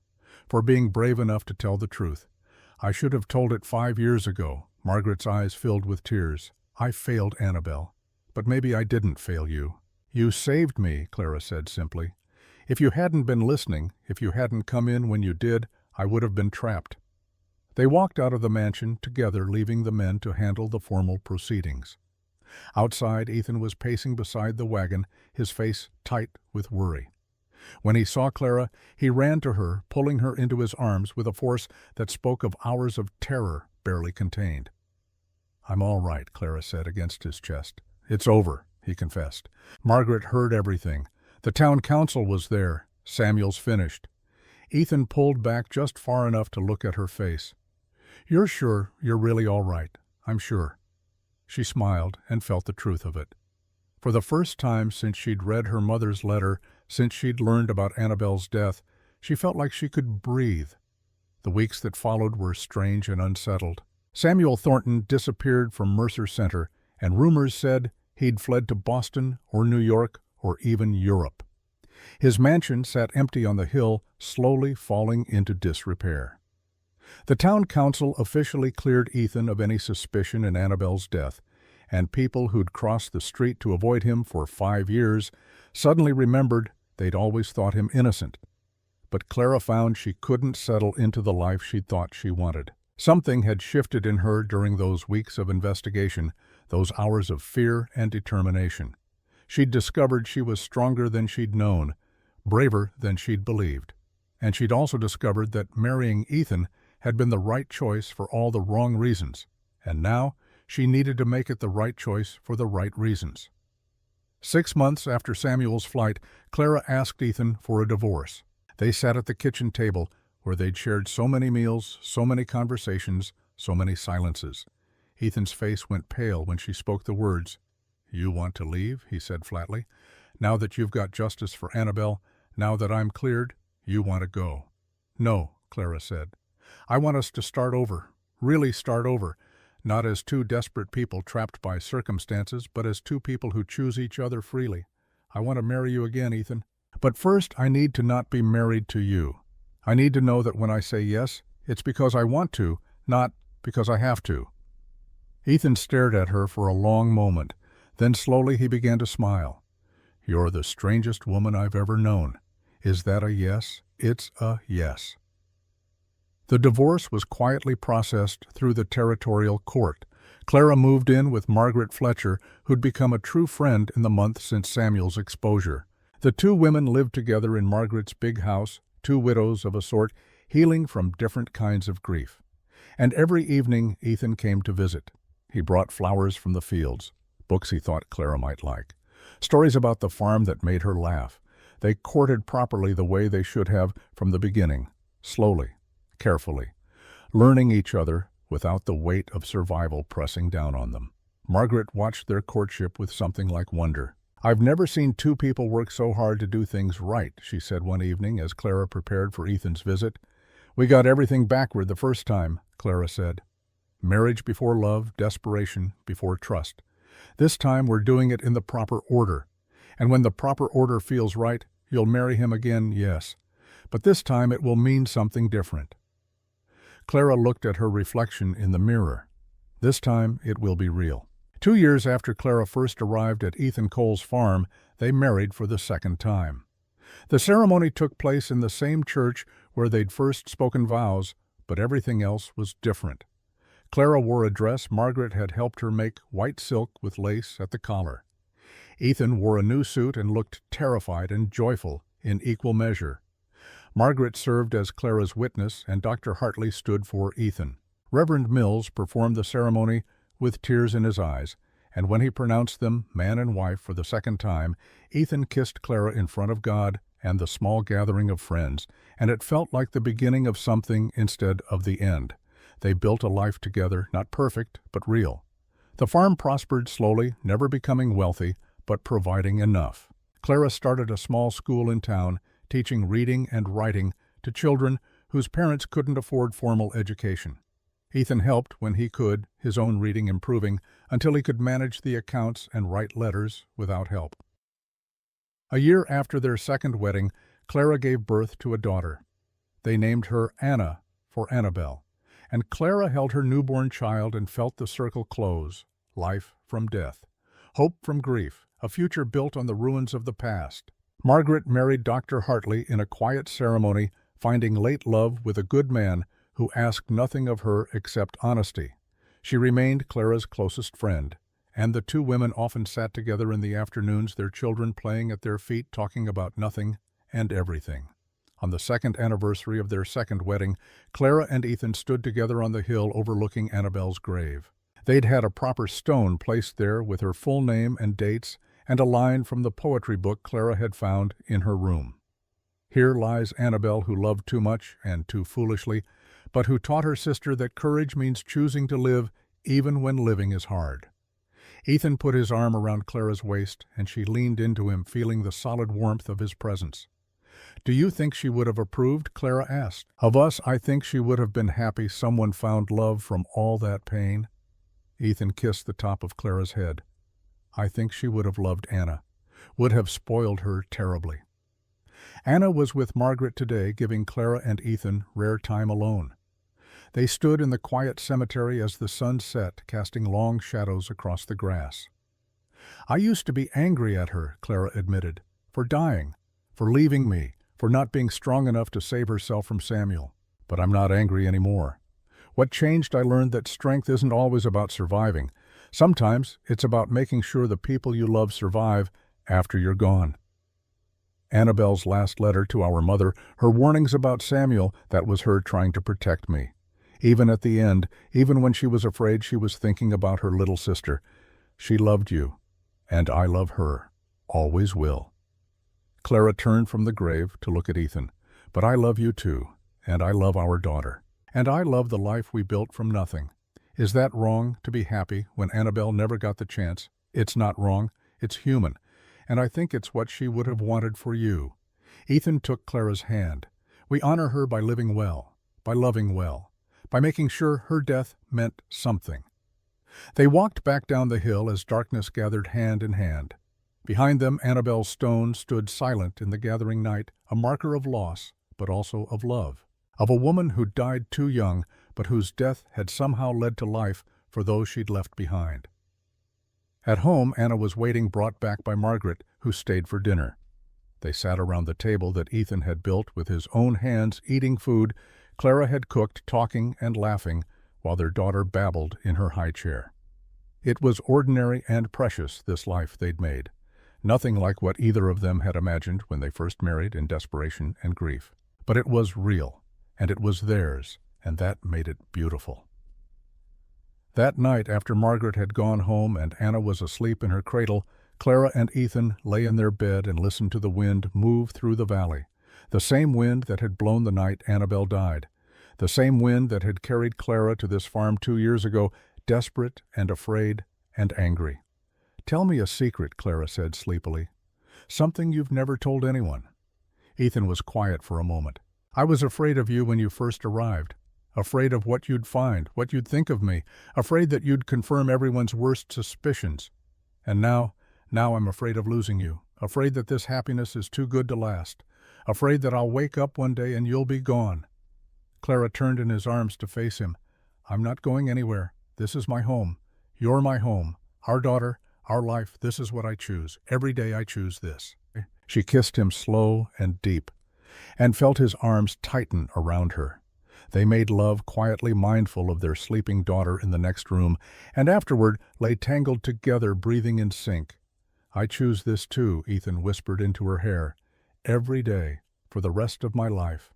for being brave enough to tell the truth. I should have told it 5 years ago." Margaret's eyes filled with tears. "I failed Annabelle, but maybe I didn't fail you." "You saved me," Clara said simply. "If you hadn't been listening, if you hadn't come in when you did, I would have been trapped." They walked out of the mansion together, leaving the men to handle the formal proceedings. Outside, Ethan was pacing beside the wagon, his face tight with worry. When he saw Clara, he ran to her, pulling her into his arms with a force that spoke of hours of terror barely contained. "I'm all right," Clara said against his chest. "It's over," he confessed. "Margaret heard everything. The town council was there. Samuel's finished." Ethan pulled back just far enough to look at her face. "You're sure you're really all right?" "I'm sure." She smiled and felt the truth of it. For the first time since she'd read her mother's letter, since she'd learned about Annabelle's death, she felt like she could breathe. The weeks that followed were strange and unsettled. Samuel Thornton disappeared from Mercer Center, and rumors said he'd fled to Boston or New York or even Europe. His mansion sat empty on the hill, slowly falling into disrepair. The town council officially cleared Ethan of any suspicion in Annabelle's death, and people who'd crossed the street to avoid him for 5 years suddenly remembered they'd always thought him innocent. But Clara found she couldn't settle into the life she'd thought she wanted. Something had shifted in her during those weeks of investigation, those hours of fear and determination. She'd discovered she was stronger than she'd known, braver than she'd believed. And she'd also discovered that marrying Ethan had been the right choice for all the wrong reasons, and now she needed to make it the right choice for the right reasons. 6 months after Samuel's flight, Clara asked Ethan for a divorce. They sat at the kitchen table, where they'd shared so many meals, so many conversations, so many silences. Ethan's face went pale when she spoke the words. "You want to leave?" he said flatly. "Now that you've got justice for Annabelle, now that I'm cleared, you want to go." "No," Clara said. "I want us to start over, really start over, not as two desperate people trapped by circumstances, but as two people who choose each other freely. I want to marry you again, Ethan. But first, I need to not be married to you. I need to know that when I say yes, it's because I want to, not because I have to." Ethan stared at her for a long moment. Then slowly he began to smile. "You're the strangest woman I've ever known. Is that a yes?" "It's a yes." The divorce was quietly processed through the territorial court. Clara moved in with Margaret Fletcher, who'd become a true friend in the month since Samuel's exposure. The two women lived together in Margaret's big house, two widows of a sort, healing from different kinds of grief. And every evening Ethan came to visit. He brought flowers from the fields, books he thought Clara might like, stories about the farm that made her laugh. They courted properly the way they should have from the beginning, slowly, carefully, learning each other without the weight of survival pressing down on them. Margaret watched their courtship with something like wonder. "I've never seen two people work so hard to do things right," she said one evening as Clara prepared for Ethan's visit. "We got everything backward the first time," Clara said. "Marriage before love, desperation before trust. This time we're doing it in the proper order. And when the proper order feels right, you'll marry him again, yes. But this time it will mean something different." Clara looked at her reflection in the mirror. This time it will be real. 2 years after Clara first arrived at Ethan Cole's farm, they married for the second time. The ceremony took place in the same church where they'd first spoken vows, but everything else was different. Clara wore a dress Margaret had helped her make, white silk with lace at the collar. Ethan wore a new suit and looked terrified and joyful in equal measure. Margaret served as Clara's witness, and Dr. Hartley stood for Ethan. Reverend Mills performed the ceremony with tears in his eyes, and when he pronounced them man and wife for the second time, Ethan kissed Clara in front of God and the small gathering of friends, and it felt like the beginning of something instead of the end. They built a life together, not perfect, but real. The farm prospered slowly, never becoming wealthy, but providing enough. Clara started a small school in town, teaching reading and writing to children whose parents couldn't afford formal education. Ethan helped when he could, his own reading improving, until he could manage the accounts and write letters without help. A year after their second wedding, Clara gave birth to a daughter. They named her Anna for Annabelle, and Clara held her newborn child and felt the circle close, life from death, hope from grief, a future built on the ruins of the past. Margaret married Dr. Hartley in a quiet ceremony finding late love with a good man who asked nothing of her except honesty. She remained Clara's closest friend, and the two women often sat together in the afternoons, their children playing at their feet, talking about nothing and everything. On the second anniversary of their second wedding, Clara and Ethan stood together on the hill overlooking Annabelle's grave. They'd had a proper stone placed there with her full name and dates and a line from the poetry book Clara had found in her room. Here lies Annabelle, who loved too much and too foolishly, but who taught her sister that courage means choosing to live even when living is hard. Ethan put his arm around Clara's waist, and she leaned into him, feeling the solid warmth of his presence. "Do you think she would have approved?" Clara asked. "Of us, I think she would have been happy someone found love from all that pain." Ethan kissed the top of Clara's head. "I think she would have loved Anna, would have spoiled her terribly." Anna was with Margaret today, giving Clara and Ethan rare time alone. They stood in the quiet cemetery as the sun set, casting long shadows across the grass. "I used to be angry at her," Clara admitted, "for dying, for leaving me, for not being strong enough to save herself from Samuel. But I'm not angry anymore. What changed, I learned that strength isn't always about surviving. Sometimes it's about making sure the people you love survive after you're gone." Annabelle's last letter to our mother, her warnings about Samuel, that was her trying to protect me. Even at the end, even when she was afraid, she was thinking about her little sister. She loved you, and I love her, always will. Clara turned from the grave to look at Ethan. "But I love you too, and I love our daughter. And I love the life we built from nothing. Is that wrong, to be happy when Annabelle never got the chance? It's not wrong, it's human, and I think it's what she would have wanted for you." Ethan took Clara's hand. "We honor her by living well, by loving well, by making sure her death meant something." They walked back down the hill as darkness gathered hand in hand. Behind them, Annabelle's stone stood silent in the gathering night, a marker of loss, but also of love, of a woman who died too young, but whose death had somehow led to life for those she'd left behind. At home, Anna was waiting, brought back by Margaret, who stayed for dinner. They sat around the table that Ethan had built with his own hands, eating food Clara had cooked, talking and laughing, while their daughter babbled in her high chair. It was ordinary and precious, this life they'd made. Nothing like what either of them had imagined when they first married in desperation and grief. But it was real, and it was theirs, and that made it beautiful. That night, after Margaret had gone home and Anna was asleep in her cradle, Clara and Ethan lay in their bed and listened to the wind move through the valley. The same wind that had blown the night Annabelle died. The same wind that had carried Clara to this farm 2 years ago, desperate and afraid and angry. "Tell me a secret," Clara said sleepily. "Something you've never told anyone." Ethan was quiet for a moment. "I was afraid of you when you first arrived. Afraid of what you'd find, what you'd think of me. Afraid that you'd confirm everyone's worst suspicions. And now I'm afraid of losing you. Afraid that this happiness is too good to last. Afraid that I'll wake up one day and you'll be gone." Clara turned in his arms to face him. "I'm not going anywhere. This is my home. You're my home. Our daughter, our life, this is what I choose. Every day I choose this." She kissed him slow and deep, and felt his arms tighten around her. They made love, quietly mindful of their sleeping daughter in the next room, and afterward lay tangled together, breathing in sync. "I choose this too," Ethan whispered into her hair. "Every day, for the rest of my life."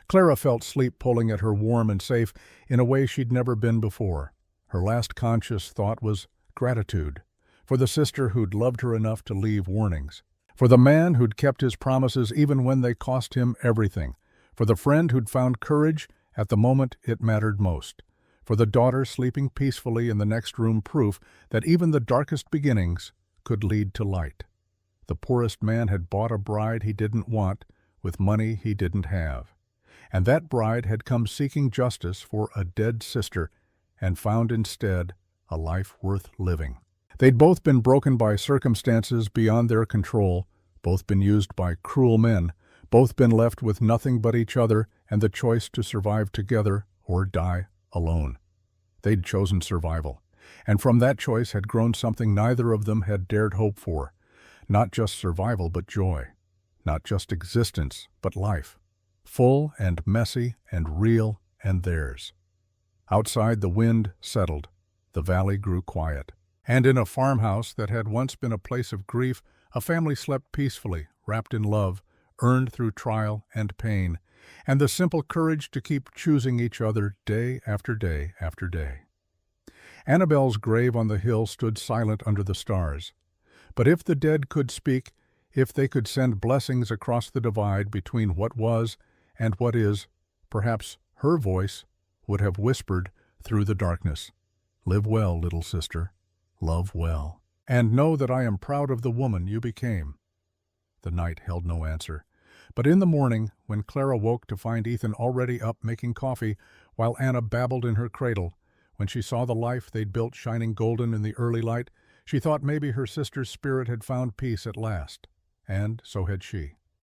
Clara felt sleep pulling at her, warm and safe, in a way she'd never been before. Her last conscious thought was gratitude, for the sister who'd loved her enough to leave warnings, for the man who'd kept his promises even when they cost him everything, for the friend who'd found courage at the moment it mattered most, for the daughter sleeping peacefully in the next room, proof that even the darkest beginnings could lead to light. The poorest man had bought a bride he didn't want with money he didn't have, and that bride had come seeking justice for a dead sister and found instead a life worth living. They'd both been broken by circumstances beyond their control, both been used by cruel men, both been left with nothing but each other and the choice to survive together or die alone. They'd chosen survival, and from that choice had grown something neither of them had dared hope for. Not just survival, but joy. Not just existence, but life. full and messy and real and theirs. Outside the wind settled, the valley grew quiet, and in a farmhouse that had once been a place of grief, a family slept peacefully, wrapped in love, earned through trial and pain, and the simple courage to keep choosing each other day after day after day. Annabel's grave on the hill stood silent under the stars. But if the dead could speak, if they could send blessings across the divide between what was and what is, perhaps her voice would have whispered through the darkness, "Live well, little sister, love well, and know that I am proud of the woman you became." The night held no answer. But in the morning, when Clara woke to find Ethan already up making coffee, while Anna babbled in her cradle, when she saw the life they'd built shining golden in the early light, she thought maybe her sister's spirit had found peace at last. And so had she.